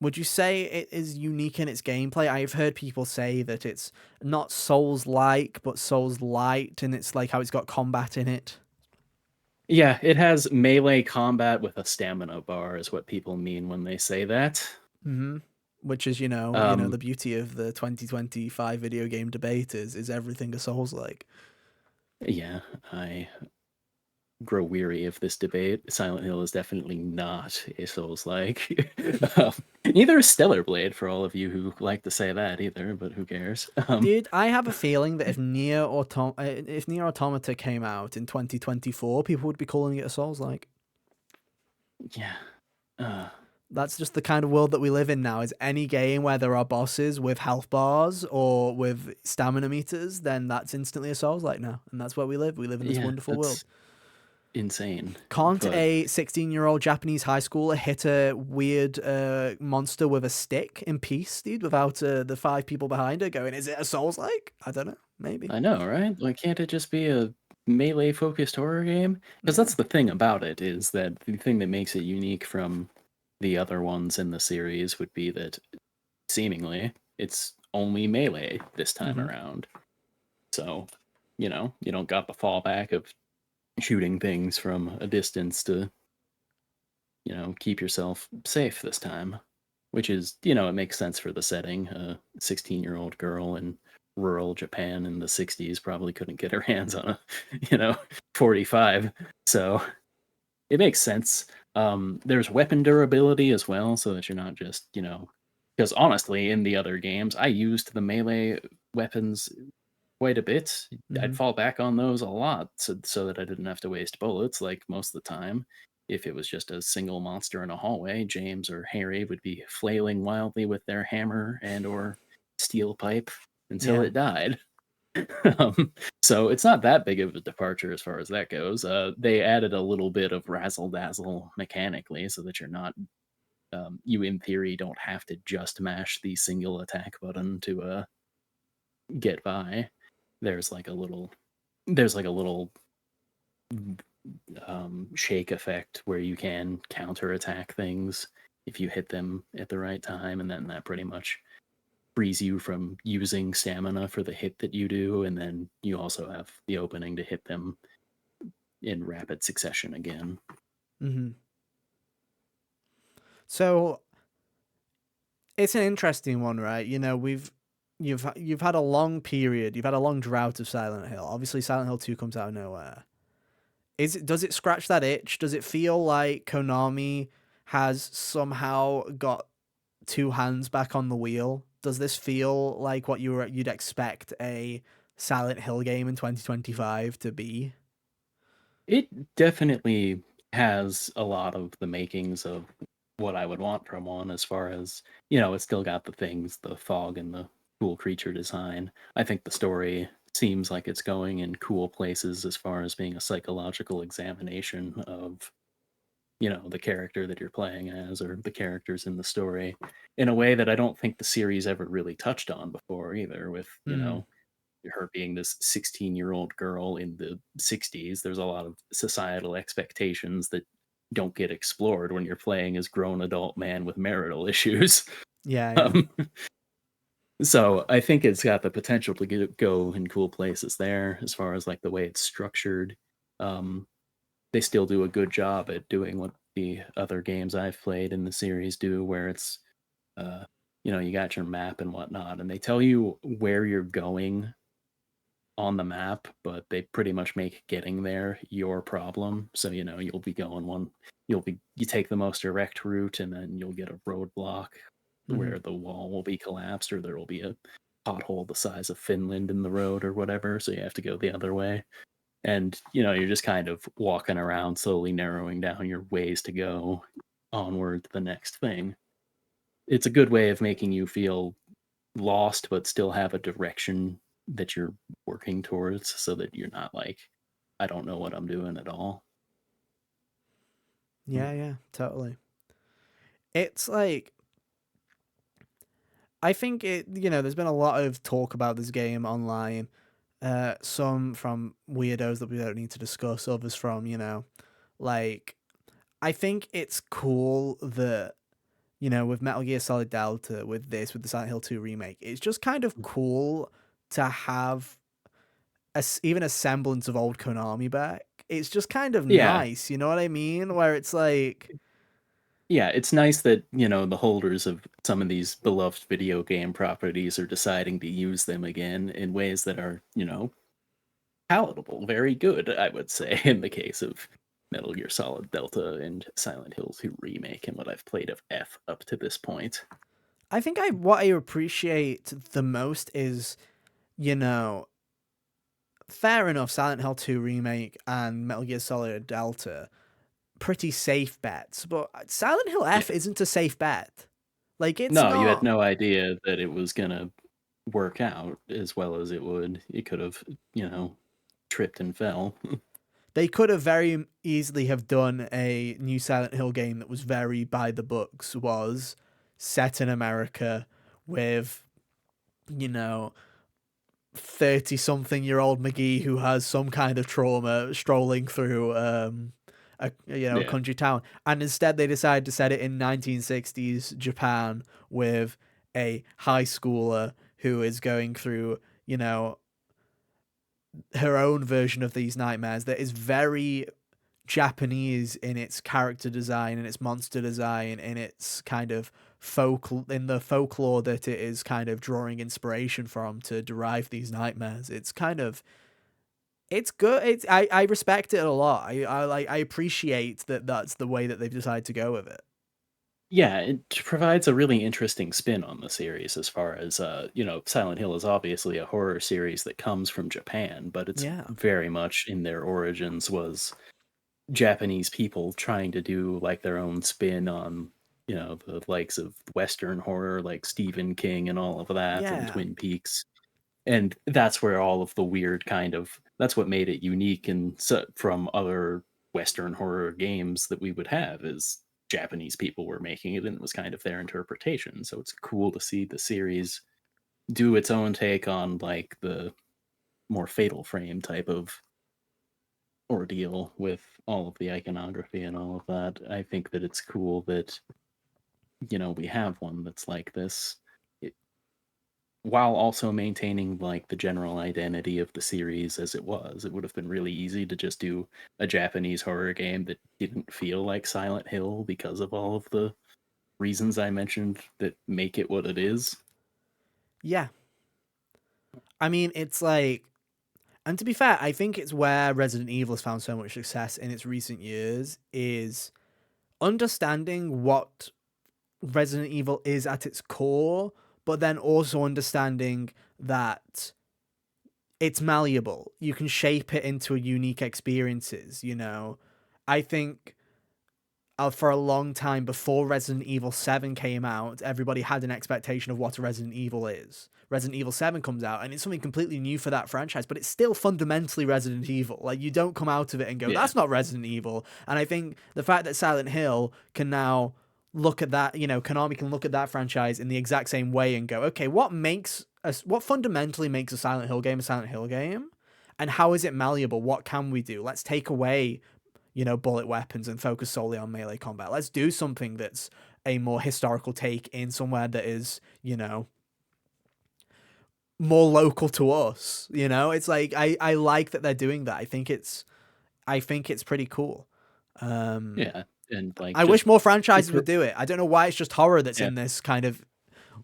would you say it is unique in its gameplay? I've heard people say that it's not Souls like, but Souls light, and it's like how it's got combat in it. Yeah, it has melee combat with a stamina bar, is what people mean when they say that. Mm-hmm. Which is, Um, the beauty of the 2025 video game debate is everything a Souls like. yeah, I grow weary of this debate. Silent Hill is definitely not a Souls like. um, Neither is Stellar Blade, for all of you who like to say that either, but who cares? Dude, I have a feeling that if Nier Automata came out in 2024, people would be calling it a Souls like. Yeah. Uh, That's just the kind of world that we live in now. Is any game where there are bosses with health bars or with stamina meters, then that's instantly a Souls like now, and that's where we live. We live in this yeah, wonderful world. that's insane. Can't But a 16-year-old Japanese high schooler hit a weird monster with a stick in peace, dude, without the five people behind her going, is it a Souls like? I don't know. Maybe. I know, right? Like, can't it just be a melee focused horror game? Because Yeah. that's the thing about it, is that the thing that makes it unique from the other ones in the series would be that seemingly it's only melee this time Mm-hmm. around. So, you don't got the fallback of shooting things from a distance to, keep yourself safe this time. Which is, it makes sense for the setting. A 16-year-old girl in rural Japan in the 60s probably couldn't get her hands on a, 45. So it makes sense. There's weapon durability as well, so that you're not just, because honestly, in the other games, I used the melee weapons quite a bit. Mm-hmm. I'd fall back on those a lot so that I didn't have to waste bullets like most of the time. If it was just a single monster in a hallway, James or Harry would be flailing wildly with their hammer and or steel pipe until Yeah. it died. So it's not that big of a departure as far as that goes. They added a little bit of razzle dazzle mechanically so that you're not, you in theory don't have to just mash the single attack button to get by. There's like a little there's like a little shake effect where you can counterattack things if you hit them at the right time, and then that pretty much frees you from using stamina for the hit that you do, and then you also have the opening to hit them in rapid succession again. Mm-hmm. So it's an interesting one, right? You've had a long period, you've had a long drought of Silent Hill. Obviously, Silent Hill 2 comes out of nowhere. Does it scratch that itch? Does it feel like Konami has somehow got two hands back on the wheel? Does this feel like what you'd expect a Silent Hill game in 2025 to be? It definitely has a lot of the makings of what I would want from one as far as, it's still got the things, the fog and the cool creature design. I think the story seems like it's going in cool places as far as being a psychological examination of, the character that you're playing as or the characters in the story in a way that I don't think the series ever really touched on before either with, Hmm. her being this 16-year-old girl in the 60s. There's a lot of societal expectations that don't get explored when you're playing as grown adult man with marital issues. Yeah, yeah. um, so I think it's got the potential to go in cool places there as far as like the way it's structured. um, they still do a good job at doing what the other games I've played in the series do, where it's uh, you got your map and whatnot, and they tell you where you're going on the map, but they pretty much make getting there your problem. So, you take the most direct route and then you'll get a roadblock Hmm. where the wall will be collapsed or there will be a pothole the size of Finland in the road or whatever. So you have to go the other way. And, you're just kind of walking around, slowly narrowing down your ways to go onward to the next thing. It's a good way of making you feel lost but still have a direction that you're working towards so that you're not like, I don't know what I'm doing at all. Yeah, yeah, totally. It's like I think there's been a lot of talk about this game online. Some from weirdos that we don't need to discuss, others from, like I think it's cool that, with Metal Gear Solid Delta, with the Silent Hill 2 remake, it's just kind of cool to have even a semblance of old Konami back. It's just kind of Yeah. nice, you know what I mean? Where it's like, Yeah, it's nice that, the holders of some of these beloved video game properties are deciding to use them again in ways that are, palatable, very good, I would say, in the case of Metal Gear Solid Delta and Silent Hill 2 Remake and what I've played of F up to this point. I think I what I appreciate the most is, you know, fair enough, Silent Hill 2 remake and Metal Gear Solid Delta, pretty safe bets, but Silent Hill Yeah. F isn't a safe bet. Like it's No, you had not. no idea that it was gonna work out as well as it would. It could have, tripped and fell. They could have very easily have done a new Silent Hill game that was very by the books, was set in America with, you know, 30 something year old McGee who has some kind of trauma strolling through a Yeah. country town, and instead they decided to set it in 1960s Japan with a high schooler who is going through, her own version of these nightmares that is very Japanese in its character design, in its monster design, in its kind of in the folklore that it is kind of drawing inspiration from to derive these nightmares. It's good. I respect it a lot. I appreciate that that's the way that they've decided to go with it. Yeah, it provides a really interesting spin on the series as far as Silent Hill is obviously a horror series that comes from Japan, but it's Yeah. very much in their origins was Japanese people trying to do like their own spin on, the likes of Western horror like Stephen King and all of that and Yeah. Twin Peaks. And that's where all of the weird that's what made it unique and from other Western horror games that we would have is Japanese people were making it and it was kind of their interpretation. So it's cool to see the series do its own take on like the more Fatal Frame type of ordeal with all of the iconography and all of that. I think that it's cool that, we have one that's like this. It, while also maintaining like the general identity of the series as it was. It would have been really easy to just do a Japanese horror game that didn't feel like Silent Hill because of all of the reasons I mentioned that make it what it is. Yeah. I mean, it's like And to be fair, I think it's where Resident Evil has found so much success in its recent years is understanding what Resident Evil is at its core, but then also understanding that it's malleable. You can shape it into unique experiences, you know. I think for a long time before Resident Evil 7 came out, everybody had an expectation of what a Resident Evil is. Resident Evil 7 comes out and it's something completely new for that franchise, but it's still fundamentally Resident Evil. Like, you don't come out of it and go, Yeah. that's not Resident Evil. And I think the fact that Silent Hill can now look at that, you know, Konami can look at that franchise in the exact same way and go, okay, what fundamentally makes a Silent Hill game a Silent Hill game? And how is it malleable? What can we do? Let's take away, you know, bullet weapons and focus solely on melee combat. Let's do something that's a more historical take in somewhere that is, you know, more local to us. You know, it's like I like that they're doing that. I think it's pretty cool. Yeah. And like I wish just more franchises for, would do it. I don't know why it's just horror that's yeah. in this kind of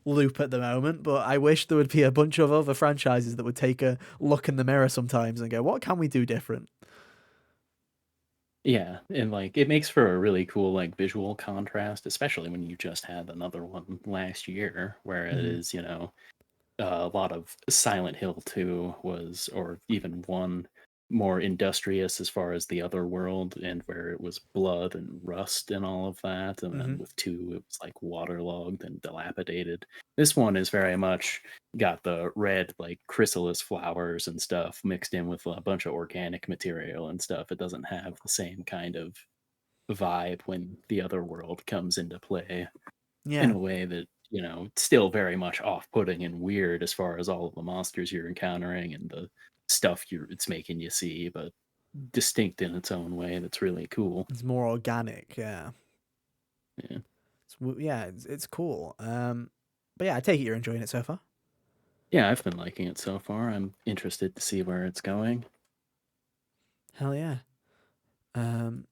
loop at the moment, but I wish there would be a bunch of other franchises that would take a look in the mirror sometimes and go, what can we do different? Yeah, and like it makes for a really cool like visual contrast, especially when you just had another one last year where it Mm-hmm. is, you know, a lot of Silent Hill 2 was, or even 1, more industrious as far as the other world and where it was blood and rust and all of that. And Mm-hmm. then with 2, it was like waterlogged and dilapidated. This one is very much got the red, like chrysalis flowers and stuff mixed in with a bunch of organic material and stuff. It doesn't have the same kind of vibe when the other world comes into play in Yeah. a way that, you know, still very much off-putting and weird as far as all of the monsters you're encountering and the stuff it's making you see, but distinct in its own way that's really cool. It's more organic, yeah. Yeah. It's cool. But yeah, I take it you're enjoying it so far. Yeah, I've been liking it so far. I'm interested to see where it's going. Hell yeah. Um,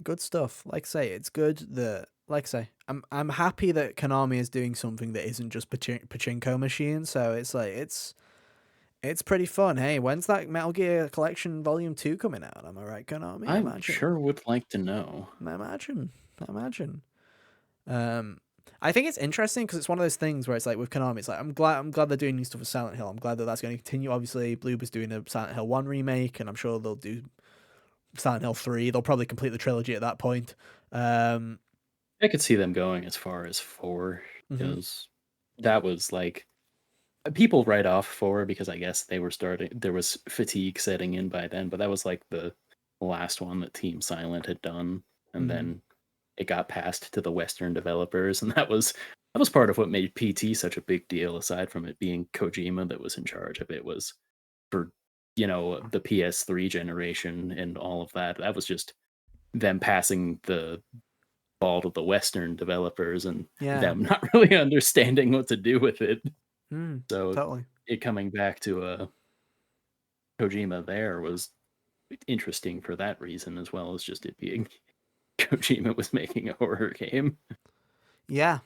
Good stuff. Like I say, it's good that, like I say, I'm happy that Konami is doing something that isn't just pachinko machine. So it's like it's pretty fun. Hey, when's that Metal Gear Collection Volume 2 coming out? Am I right, Konami? I Imagine. sure would like to know. Imagine. Imagine. Um, I think it's interesting because it's one of those things where it's like with Konami, it's like I'm glad they're doing new stuff with Silent Hill. I'm glad that that's going to continue. Obviously, Bloober's doing a Silent Hill 1 remake, and I'm sure they'll do Silent Hill 3. They'll probably complete the trilogy at that point. Um, I could see them going as far as 4 mhm. because that was like people write off 4 because I guess they were starting there was fatigue setting in by then, but that was like the last one that Team Silent had done, and Mhm. then it got passed to the Western developers, and that was part of what made PT such a big deal, aside from it being Kojima that was in charge of it, was for, you know, the PS3 generation and all of that. That was just them passing the ball to the Western developers and Yeah. them not really understanding what to do with it. Mm, So totally. it coming back to Kojima there was interesting for that reason, as well as just it being Kojima was making a horror game. Yeah,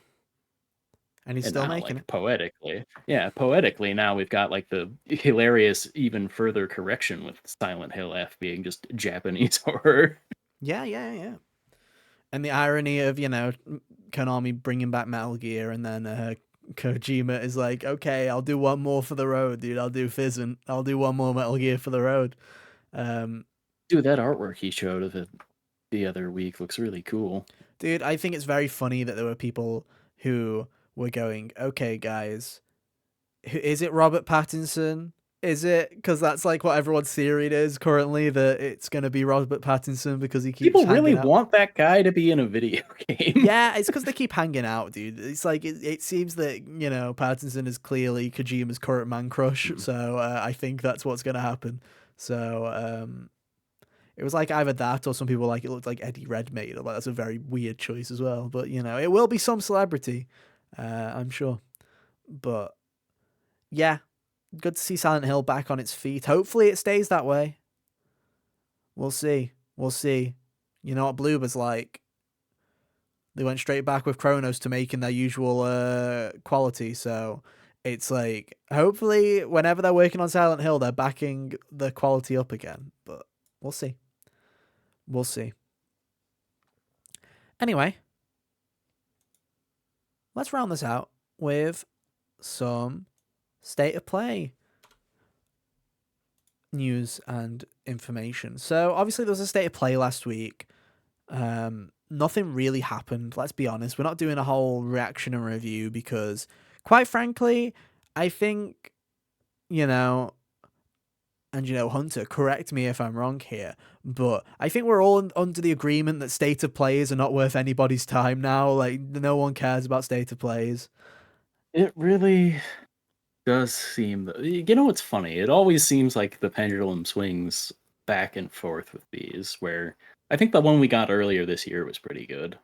and he's And still now, making like it. poetically, yeah, poetically, now we've got like the hilarious, even further correction with Silent Hill F being just Japanese horror. Yeah. And the irony of, you know, Konami bringing back Metal Gear, and then Kojima is like, okay, I'll do one more for the road, dude. I'll do Fizzin. I'll do one more Metal Gear for the road. Um, Dude, that artwork he showed of it the other week looks really cool. Dude, I think it's very funny that there were people who were going, okay, guys, is it Robert Pattinson? Is it? Because that's like what everyone's theory is currently, that it's going to be Robert Pattinson because he keeps People really hanging out. want that guy to be in a video game. Yeah, it's because they keep hanging out, dude. It's like it seems that, you know, Pattinson is clearly Kojima's current man crush, Mhm. so I think that's what's going to happen. So it was like either that or some people like it looked like Eddie Redmayne. Like, that's a very weird choice as well, but you know, it will be some celebrity, I'm sure. But yeah, good to see Silent Hill back on its feet. Hopefully, it stays that way. We'll see. We'll see. You know what Bloober's like? They went straight back with Kronos to making their usual quality. So It's like, hopefully, whenever they're working on Silent Hill, they're backing the quality up again. But we'll see. We'll see. Anyway, let's round this out with some state of play news and information. So obviously there was a state of play last week. Nothing really happened. Let's be honest. We're not doing a whole reaction and review because, quite frankly, I think, you know, and Hunter, correct me if I'm wrong here, but I think we're all under the agreement that state of plays are not worth anybody's time now. Like, no one cares about state of plays. It really does seem that, you know what's funny? It always seems like the pendulum swings back and forth with these, where I think the one we got earlier this year was pretty good.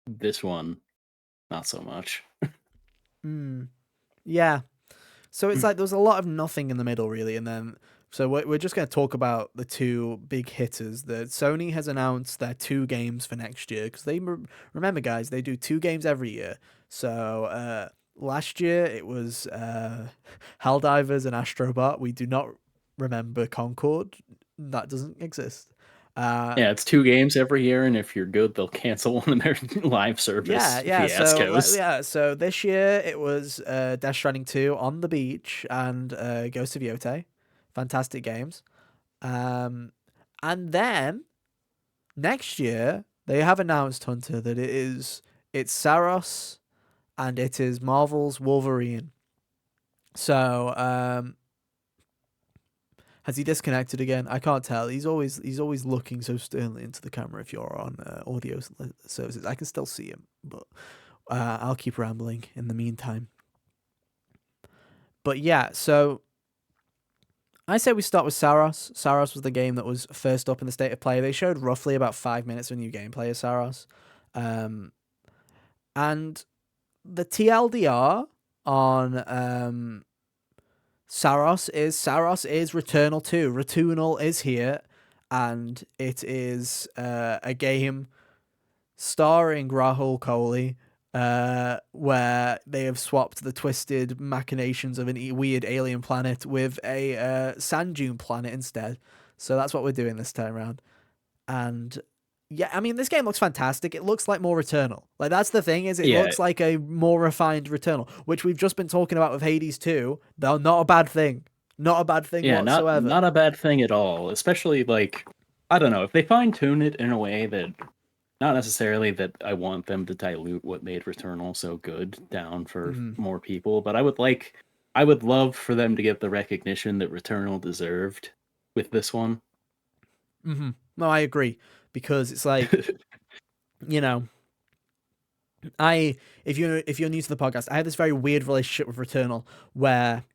This one, not so much. Yeah. So it's like there was a lot of nothing in the middle, really, and then so we're just going to talk about the two big hitters. That Sony has announced their 2 games for next year because they remember, guys, they do 2 games every year. So last year it was Helldivers and Astrobot. We do not remember Concord. That doesn't exist. Yeah, it's 2 games every year, and if you're good, they'll cancel one of their live service Yeah. fiascos. So this year it was Death Stranding 2 on the beach and Ghost of Yote. Fantastic games. And then next year they have announced, Hunter, that it's Saros and it is Marvel's Wolverine. So has he disconnected again? I can't tell. He's always looking so sternly into the camera if you're on audio services. I can still see him, but I'll keep rambling in the meantime. But yeah, so I say we start with Saros. Saros was the game that was first up in the state of play. They showed roughly about 5 minutes of new gameplay of Saros. And the TLDR on Saros is Returnal 2. Returnal is here, and it is a game starring Rahul Kohli, where they have swapped the twisted machinations of a weird alien planet with a sand dune planet instead. So that's what we're doing this time around. And yeah, I mean, this game looks fantastic. It looks like more Returnal. Like, that's the thing, is it looks like a more refined Returnal, which we've just been talking about with Hades 2. They're not a bad thing. Not a bad thing whatsoever. Not a bad thing at all. Especially, like, I don't know, if they fine-tune it in a way that, not necessarily that I want them to dilute what made Returnal so good down for more people, but I would love for them to get the recognition that Returnal deserved with this one. No, I agree, because it's like, if you're new to the podcast, I had this very weird relationship with Returnal where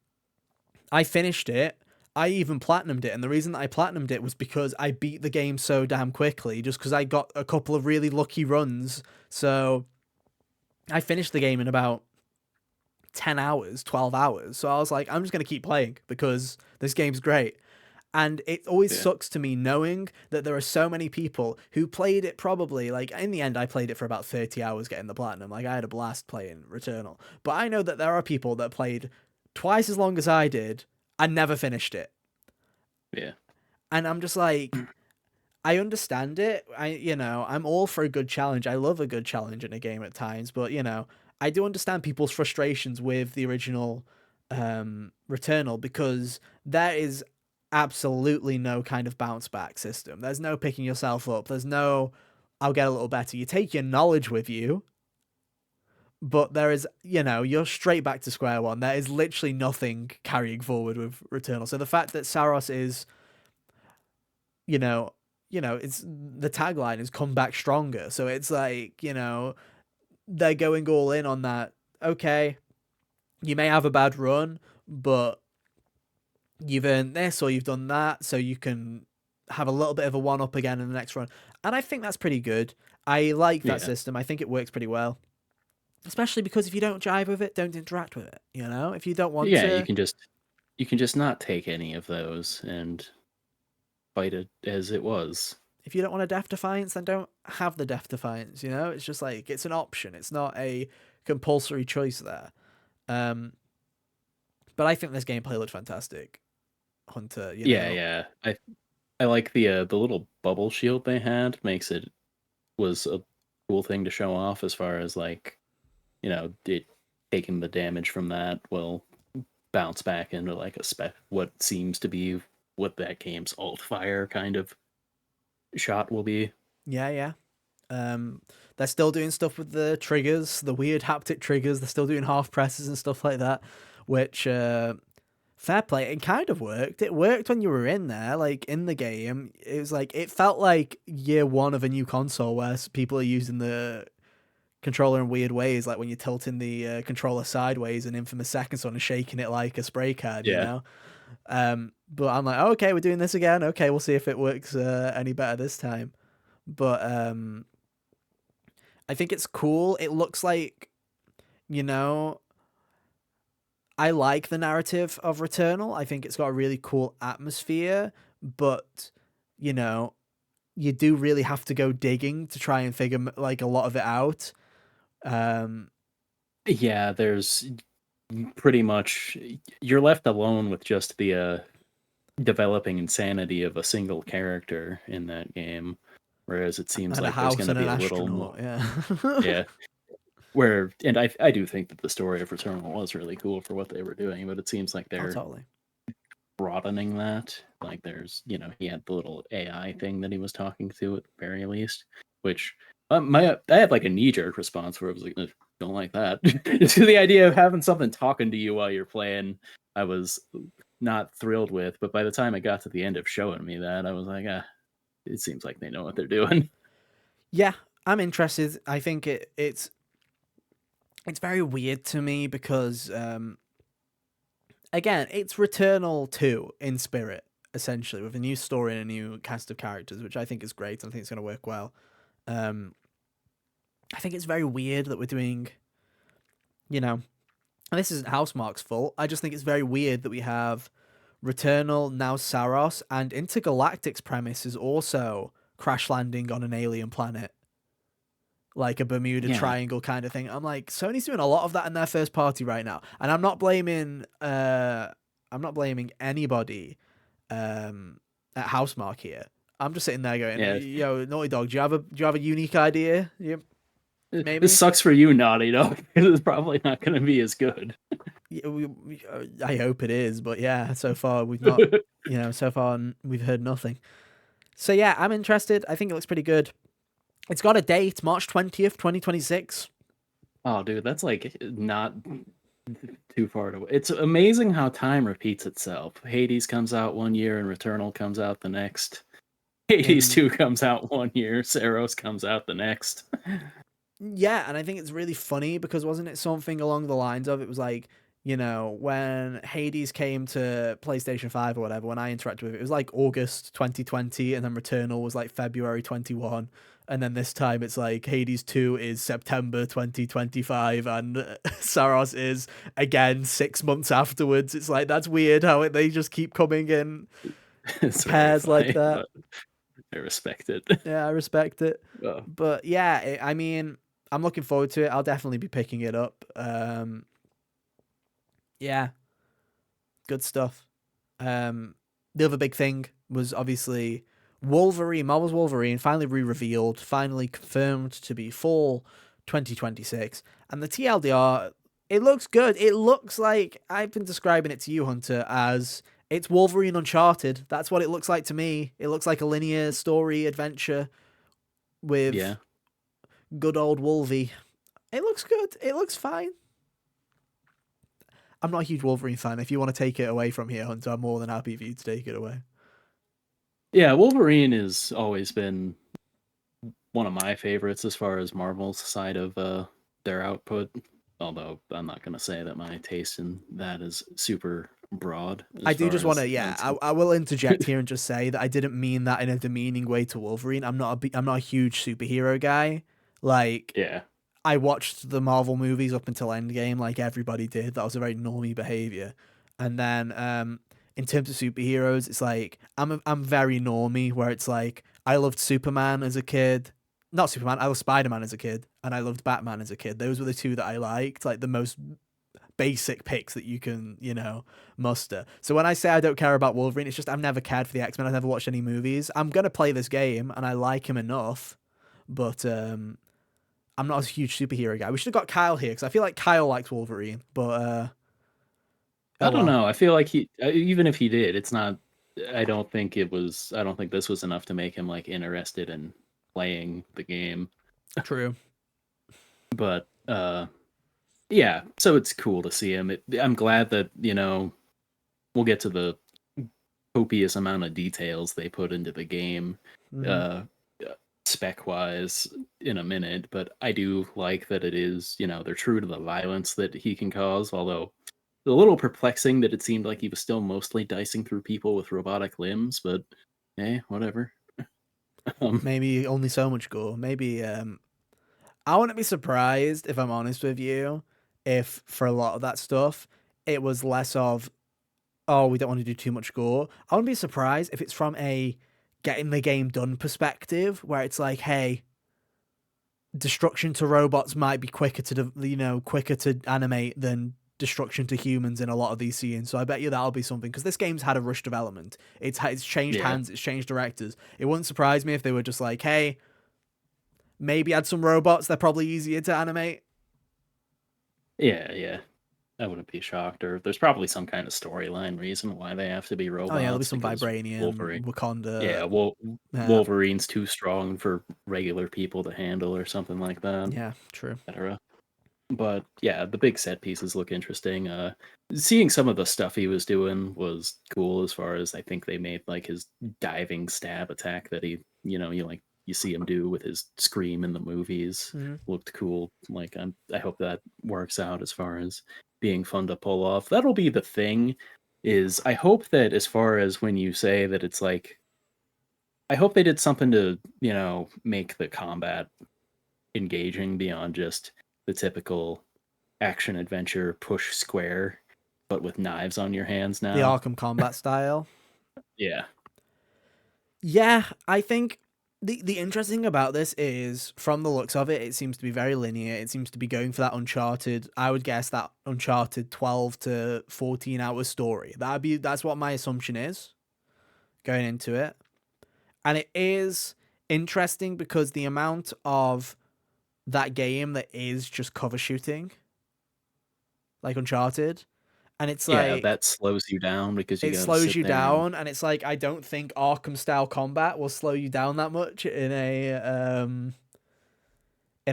I finished it. I even platinumed it, and the reason that I platinumed it was because I beat the game so damn quickly, just because I got a couple of really lucky runs. So I finished the game in about 10 hours, 12 hours. So I was like, I'm just going to keep playing because this game's great. And it always sucks to me knowing that there are so many people who played it probably, like, in the end, I played it for about 30 hours getting the platinum. Like, I had a blast playing Returnal. But I know that there are people that played twice as long as I did and never finished it. Yeah. And I'm just like, I understand it. I'm all for a good challenge. I love a good challenge in a game at times. But, I do understand people's frustrations with the original Returnal, because there is absolutely no kind of bounce back system. There's no picking yourself up. There's no, I'll get a little better. You take your knowledge with you, but there is, you're straight back to square one. There is literally nothing carrying forward with Returnal. So the fact that Saros is, it's, the tagline is come back stronger. So it's like, they're going all in on that. Okay, you may have a bad run, but you've earned this or you've done that, so you can have a little bit of a one-up again in the next run. And I think that's pretty good. I like that system. I think it works pretty well. Especially because if you don't jive with it, don't interact with it. If you don't want to... you can just not take any of those and fight it as it was. If you don't want a Death Defiance, then don't have the Death Defiance, It's just like, it's an option. It's not a compulsory choice there. Um, but I think this gameplay looked fantastic, Hunter. Yeah, yeah. I like the little bubble shield they had. Makes it was a cool thing to show off as far as like, it taking the damage from that will bounce back into like what seems to be what that game's alt fire kind of shot will be. Yeah, yeah. They're still doing stuff with the triggers, the weird haptic triggers. They're still doing half presses and stuff like that, which fair play. It kind of worked. It worked when you were in there, like in the game. It was like it felt like year one of a new console where people are using the controller in weird ways, like when you're tilting the controller sideways and Infamous Second Son and shaking it like a spray card, you Yeah. know. But I'm like, oh, okay, we're doing this again. Okay, we'll see if it works any better this time. But I think it's cool. It looks like, you know, I like the narrative of Returnal. I think it's got a really cool atmosphere, but you know, you do really have to go digging to try and figure like a lot of it out. Um, Yeah, there's pretty much you're left alone with just the developing insanity of a single character in that game, whereas it seems and a like there's house going to and an be a little more. astronaut. Yeah. Yeah, where and I do think that the story of Returnal was really cool for what they were doing, but it seems like Oh, they're totally. broadening that. Like there's, he had the little AI thing that he was talking to at the very least, which I had like a knee jerk response where I was like, "Ugh, don't like that." Just the idea of having something talking to you while you're playing, I was not thrilled with. But by the time it got to the end of showing me that, I was like, it seems like they know what they're doing. Yeah, I'm interested. I think it's very weird to me because again, it's Returnal 2 in spirit, essentially, with a new story and a new cast of characters, which I think is great. I think it's going to work well. Um, I think it's very weird that we're doing, and this isn't Housemarque's fault. I just think it's very weird that we have Returnal, now Saros, and Intergalactic's premise is also crash landing on an alien planet, like a Bermuda Yeah, Triangle kind of thing. I'm like, Sony's doing a lot of that in their first party right now, and I'm not blaming anybody at Housemarque here. I'm just sitting there going, yeah. "Yo, Naughty Dog, do you have a unique idea? You This maybe? sucks for you, Naughty Dog, because it's probably not going to be as good. Yeah, I hope it is, but yeah, so far we've not, so far we've heard nothing. So yeah, I'm interested. I think it looks pretty good. It's got a date, March 20th, 2026. Oh, dude, that's like not too far away. It's amazing how time repeats itself. Hades comes out one year and Returnal comes out the next. Hades In 2 comes out one year, Saros comes out the next. Yeah, and I think it's really funny because wasn't it something along the lines of it was like, when Hades came to PlayStation 5 or whatever, when I interacted with it, it was like August 2020, and then Returnal was like February 21. And then this time it's like Hades 2 is September 2025, and Saros is again 6 months afterwards. It's like, that's weird how they just keep coming in It's very pairs like funny, that. but I respect it. Yeah, I respect it. Oh, But yeah, I mean, I'm looking forward to it. I'll definitely be picking it up. Yeah, good stuff. The other big thing was obviously Wolverine, Marvel's Wolverine, finally re-revealed, finally confirmed to be fall 2026. And the TLDR, it looks good. It looks like, I've been describing it to you, Hunter, as it's Wolverine Uncharted. That's what it looks like to me. It looks like a linear story adventure yeah. with good old Wolvie. It looks good. It looks fine. I'm not a huge Wolverine fan. If you want to take it away from here, Hunter, I'm more than happy for you to take it away. Yeah, Wolverine has always been one of my favorites as far as Marvel's side of their output. Although I'm not going to say that my taste in that is super broad I as do far just want to, as yeah, I will interject here and just say that I didn't mean that in a demeaning way to Wolverine. I'm not a huge superhero guy. Like, yeah, I watched the Marvel movies up until Endgame, like everybody did. That was a very normie behavior. And then, in terms of superheroes, it's like I'm very normie, where it's like I loved Superman as a kid. Not Superman. I loved Spider-Man as a kid, and I loved Batman as a kid. Those were the two that I liked, like the most basic picks that you can, muster. So when I say I don't care about Wolverine, it's just I've never cared for the X-Men. I've never watched any movies. I'm gonna play this game and I like him enough, but I'm not a huge superhero guy. We should have got Kyle here because I feel like Kyle likes Wolverine, but I oh don't well. know. I feel like he even if he did, it's not. I don't think it was. I don't think this was enough to make him like interested in playing the game. True. But yeah. So it's cool to see him. I'm glad that we'll get to the copious amount of details they put into the game, Hmm. uh, spec wise in a minute. But I do like that it is they're true to the violence that he can cause, although a little perplexing that it seemed like he was still mostly dicing through people with robotic limbs, but whatever. um, Maybe only so much gore. Maybe I wouldn't be surprised if I'm honest with you, if for a lot of that stuff it was less of, oh, we don't want to do too much gore. I wouldn't be surprised if it's from a getting the game done perspective, where it's like, hey, destruction to robots might be quicker to quicker to animate than destruction to humans in a lot of these scenes. So I bet you that'll be something, because this game's had a rush development. It's changed yeah, hands, it's changed directors. It wouldn't surprise me if they were just like, hey, maybe add some robots. They're probably easier to animate. yeah. I wouldn't be shocked. Or there's probably some kind of storyline reason why they have to be Oh yeah, there'll be robots some because vibranium, Wolverine. Wakanda. Yeah, Yeah, Wolverine's too strong for regular people to handle, or something like that, yeah, true. etc. But yeah, the big set pieces look interesting. Seeing some of the stuff he was doing was cool. As far as I think they made like his diving stab attack that you see him do with his scream in the movies Hmm. looked cool. Like I hope that works out as far as being fun to pull off. That'll be the thing. Is I hope that as far as when you say that it's like I hope they did something to make the combat engaging beyond just the typical action adventure push square, but with knives on your hands The now. Arkham combat style. Yeah, Yeah, I think the interesting about this is, from the looks of it, it seems to be very linear. It seems to be going for that Uncharted. I would guess that Uncharted 12 to 14 hour story. That's what my assumption is going into it. And it is interesting because the amount of that game that is just cover shooting, like Uncharted, and it's yeah, like that slows you down because you it got to slows sit you there and down, and it's like I don't think Arkham style combat will slow you down that much in a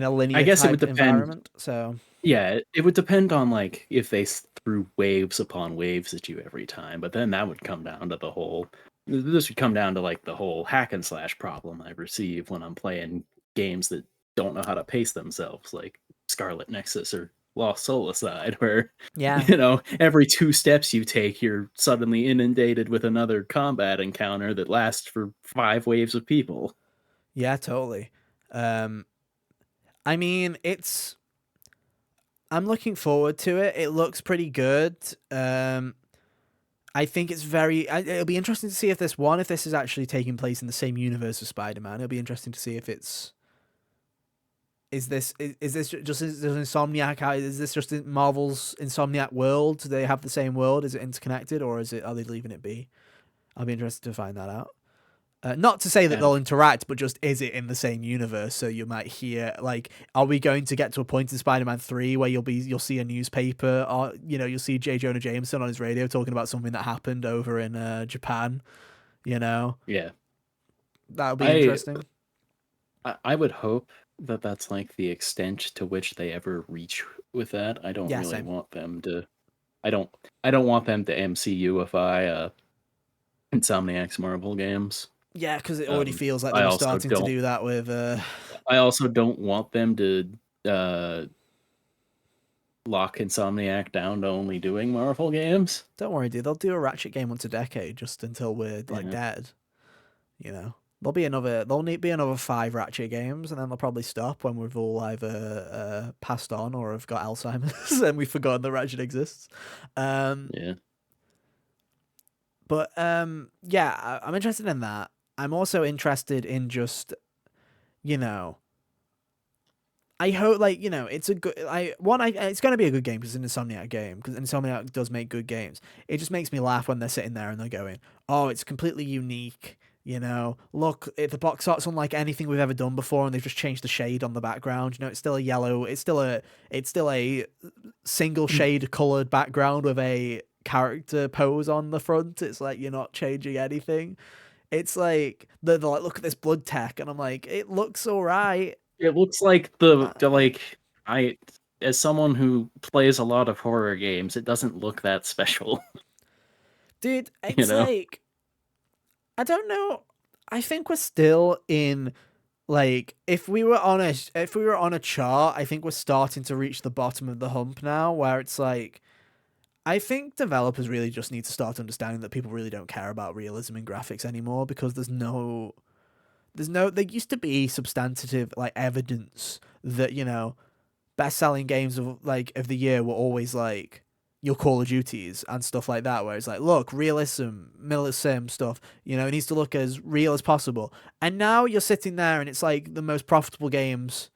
I linear guess it would type depend. environment. So Yeah, it would depend on like if they threw waves upon waves at you every time, but then that would come down to the whole. This would come down to like the whole hack and slash problem I receive when I'm playing games that don't know how to pace themselves, like Scarlet Nexus or Lost Soul Aside, where yeah, every two steps you take, you're suddenly inundated with another combat encounter that lasts for 5 waves of people. yeah, totally. Um, I mean, I'm looking forward to it. It looks pretty good. I think it's it'll be interesting to see if this is actually taking place in the same universe as Spider-Man. It'll be interesting to see if it's is this just is Insomniac? Is this just in Marvel's Insomniac world? Do they have the same world? Is it interconnected, or are they leaving it be? I'll be interested to find that out. Not to say that Yeah, they'll interact, but just is it in the same universe? So you might hear like, are we going to get to a point in Spider-Man 3 where you'll see a newspaper, or you'll see J. Jonah Jameson on his radio talking about something that happened over in Japan? You know, yeah. that'll be I interesting. I would hope that that's like the extent to which they ever reach with that. I don't Yeah, really same. want them to. I don't. I don't want them to MCUify Insomniac's Marvel games. Yeah, because it already Um, feels like they I were also starting to don't. do that with. I also don't want them to uh, lock Insomniac down to only doing Marvel games. Don't worry, dude. They'll do a Ratchet game once a decade, just until we're like Yeah, dead. You know, there'll need be another 5 Ratchet games, and then they'll probably stop when we've all either passed on or have got Alzheimer's and we've forgotten that Ratchet exists. Um, yeah. but yeah, I'm interested in that. I'm also interested in just, you know, I hope, like, it's a good. It's going to be a good game because it's an Insomniac game. Because Insomniac does make good games. It just makes me laugh when they're sitting there and they're going, "Oh, it's completely unique." Look, the box art's unlike anything we've ever done before, and they've just changed the shade on the background. It's still a yellow. It's still a single shade colored background with a character pose on the front. It's like you're not changing anything. It's like they're like, look at this blood tech, and I'm like, it looks alright. It looks like the like I as someone who plays a lot of horror games, it doesn't look that special, Dude, you it's know? like I don't know. I think we're still in like if we were on a chart, I think we're starting to reach the bottom of the hump now where it's like I think developers really just need to start understanding that people really don't care about realism in graphics anymore because there's no there used to be substantive like evidence that best selling games of the year were always like your Call of Duties and stuff like that, where it's like, look, realism, milsim stuff, it needs to look as real as possible. And now you're sitting there and it's like the most profitable games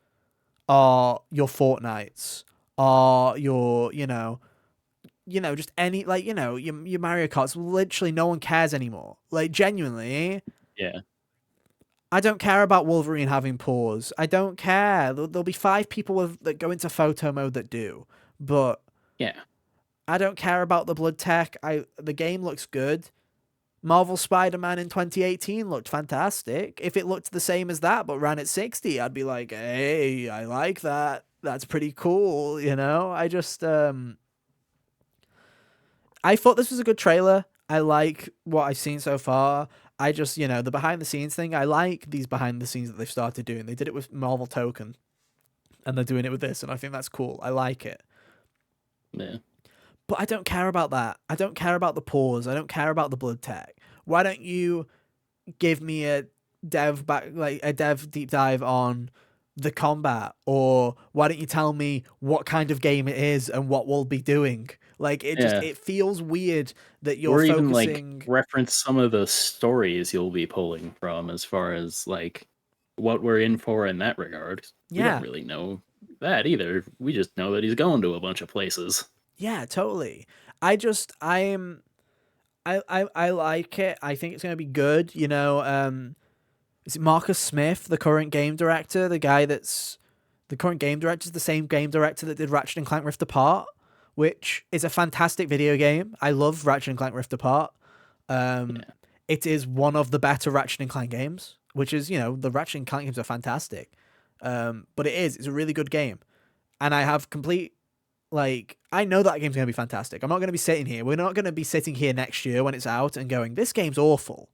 are your Fortnites, are just any like, your Mario Karts. Literally no one cares anymore. Like genuinely, Yeah. I don't care about Wolverine having paws. I don't care. There'll be 5 people that go into photo mode that do. But Yeah. I don't care about the blood tech. The game looks good. Marvel Spider-Man in 2018 looked fantastic. If it looked the same as that but ran at 60, I'd be like, "Hey, I like that. That's pretty cool." I thought this was a good trailer. I like what I've seen so far. I just, the behind the scenes thing. I like these behind the scenes that they've started doing. They did it with Marvel Token, and they're doing it with this, and I think that's cool. I like it. Yeah. But I don't care about that. I don't care about the pause. I don't care about the blood tech. Why don't you give me a dev deep dive on the combat, or why don't you tell me what kind of game it is and what we'll be doing? Like Yeah. it feels weird that you're Or even like focusing. reference some of the stories you'll be pulling from as far as like what we're in for in that regard. We don't Yeah, really know that either. We just know that he's going to a bunch of places. yeah, totally. I like it. I think it's gonna be good. Is it Marcus Smith, the current game director, the current game director is the same game director that did Ratchet and Clank Rift Apart, which is a fantastic video game. I love Ratchet and Clank Rift Apart. Um, Yeah. it is one of the better Ratchet and Clank games, which is the Ratchet and Clank games are fantastic. But it's a really good game, and I have complete like I know that game's gonna be fantastic. I'm not gonna be sitting here. We're not gonna be sitting here next year when it's out and going, this game's awful.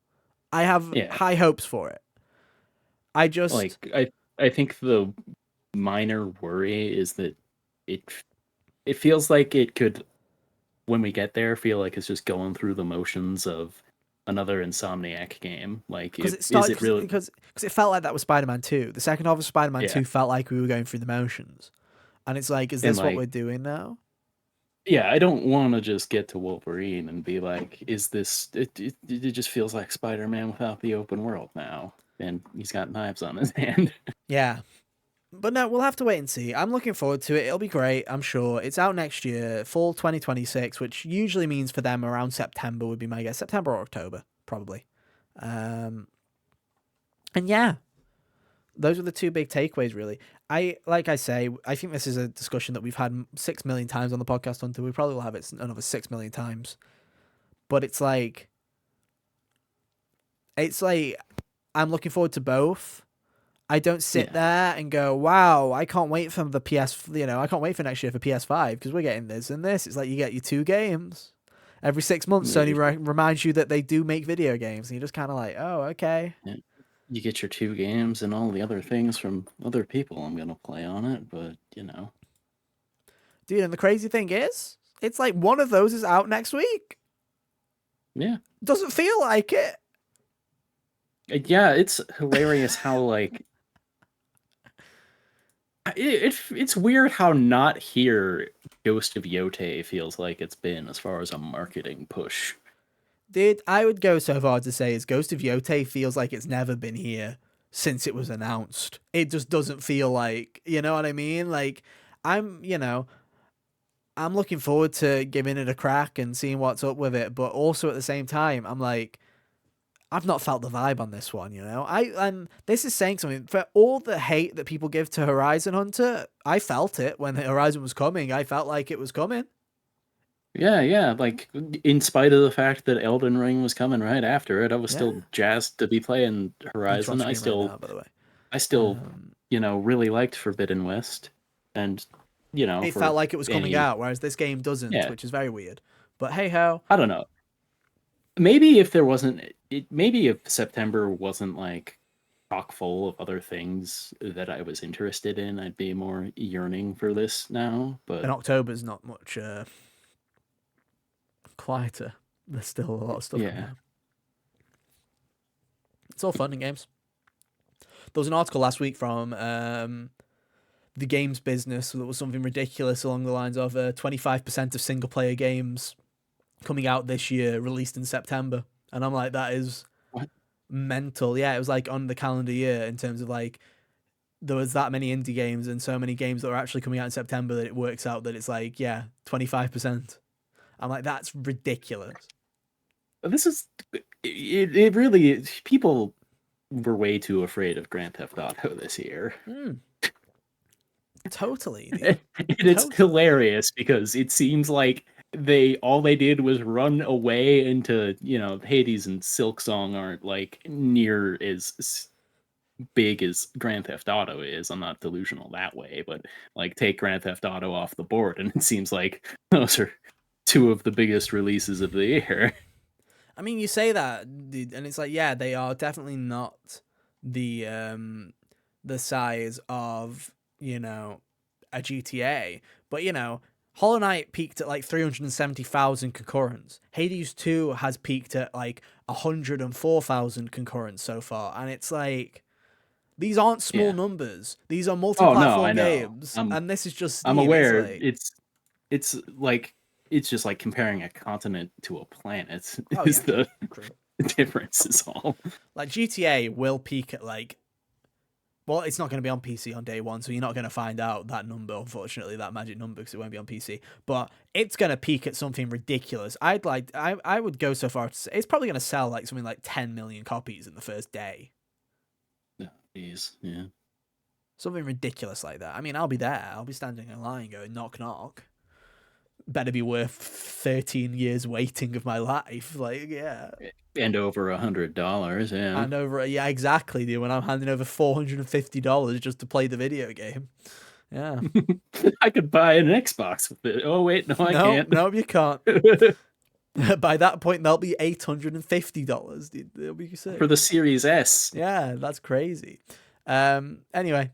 I have Yeah. high hopes for it. I Like just I think the minor worry is that it it feels like it could, when we get there, feel like it's just going through the motions of another Insomniac game. Like, because it is started it really? because it felt like that with Spider-Man 2. The second half of Spider-Man Yeah, 2 felt like we were going through the motions. And it's like, is and this what like, we're doing now? yeah, I don't want to just get to Wolverine and be like, is this? It just feels like Spider-Man without the open world now, and he's got knives on his hand. Yeah. But no, we'll have to wait and see. I'm looking forward to it. It'll be great, I'm sure. It's out next year, fall 2026, which usually means for them around September would be my guess. September or October, probably. Um, and yeah, those are the two big takeaways, really. Like I say, I think this is a discussion that we've had 6 million times on the podcast. Until we probably will have it another 6 million times. But it's like I'm looking forward to both. I don't sit Yeah, there and go, "Wow, I can't wait for the PS." I can't wait for next year for PS5 because we're getting this and this. It's like you get your 2 games every 6 months. yeah, Sony reminds you that they do make video games, and you're just kind of like, "Oh, okay." yeah. You get your 2 games and all the other things from other people. I'm gonna play on it, but Dude, and the crazy thing is, it's like one of those is out next week. yeah. Doesn't feel like it. Yeah, it's hilarious how like it's weird how not here Ghost of Yote feels like it's been as far as a marketing push. Dude, I would go so far to say is Ghost of Yote feels like it's never been here since it was announced. It just doesn't feel like, you know what I mean? Like, I'm, you know, I'm looking forward to giving it a crack and seeing what's up with it, but also at the same time, I'm like, I've not felt the vibe on this one, you know. And this is saying something. For all the hate that people give to Horizon Hunter, I felt it when Horizon was coming. I felt like it was coming. Yeah. Like, in spite of the fact that Elden Ring was coming right after it, I was Yeah. still jazzed to be playing It's on Horizon. screen right now, by the way. I still, really liked Forbidden West, and It for felt like it was coming any, out, whereas this game doesn't, yeah, which is very weird. But hey ho. I don't know. Maybe if there wasn't, maybe if September wasn't like chock full of other things that I was interested in, I'd be more yearning for this now. But And October's not much quieter. There's still a lot of stuff coming yeah, out. It's all fun and games. There was an article last week from the games business that was something ridiculous along the lines of 25% of single player games coming out this year released in September. And I'm like, that is what? mental. Yeah, it was like on the calendar year in terms of like, there was that many indie games and so many games that were actually coming out in September that it works out that it's like, yeah, 25%. I'm like, that's ridiculous. This is it. Really is. People were way too afraid of Grand Theft Auto this year. Totally, dude. And it's Totally. hilarious because it seems like all they did was run away into, Hades and Silksong aren't like near as big as Grand Theft Auto is. I'm not delusional that way, but like take Grand Theft Auto off the board and it seems like those are two of the biggest releases of the year. I mean, you say that, dude, and it's like, yeah, they are definitely not the size of, you know, a GTA, but you know, Hollow Knight peaked at like 370,000 concurrents. Hades 2 has peaked at like 104,000 concurrents so far, and it's like, these aren't small Yeah. numbers. These are Oh no, I multi-platform know. games, and this is just I'm Steam. It's aware. like, It's like it's just like comparing a continent to a planet oh is yeah, the true. difference is all. Like GTA will peak at like, well, it's not going to be on PC on day one, so you're not going to find out that number, unfortunately, that magic number, because it won't be on PC. But it's going to peak at something ridiculous. I would go so far to say it's probably going to sell like something like 10 million copies in the first day. Yeah, geez, yeah. Something ridiculous like that. I mean, I'll be there. I'll be standing in line going, knock, knock. Better be worth 13 years waiting of my life. Like, yeah. And over $100, yeah. And over, yeah, exactly, dude. When I'm handing over $450 just to play the video game. Yeah. I could buy an Xbox with it. Oh wait, no, I can't. No, you can't. By that point, they'll be $850, dude. They'll be sick. For the Series S. Yeah, that's crazy. Anyway,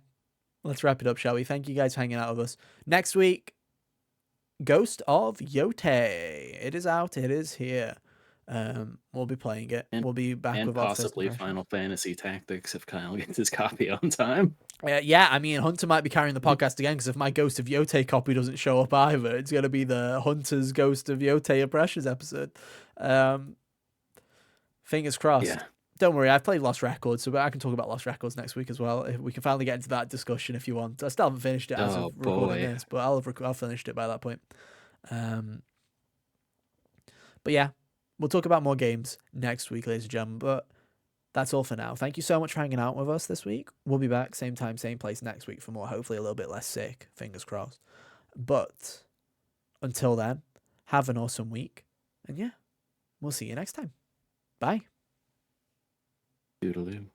let's wrap it up, shall we? Thank you guys for hanging out with us. Next week, Ghost of Yotei. It is out. It is here. We'll be playing it. We'll be back and with our first possibly impressions. Final Fantasy Tactics if Kyle gets his copy on time. Yeah, I mean, Hunter might be carrying the podcast again because if my Ghost of Yotei copy doesn't show up either, it's going to be the Hunter's Ghost of Yotei Impressions episode. Fingers crossed. Yeah. Don't worry, I've played Lost Records, so I can talk about Lost Records next week as well. If we can finally get into that discussion if you want. I still haven't finished it as of recording this, but I'll finished it by that point. But yeah, we'll talk about more games next week, ladies and gentlemen. But that's all for now. Thank you so much for hanging out with us this week. We'll be back same time, same place next week for more, hopefully a little bit less sick. Fingers crossed. But until then, have an awesome week. And yeah, we'll see you next time. Bye. Doodaloo.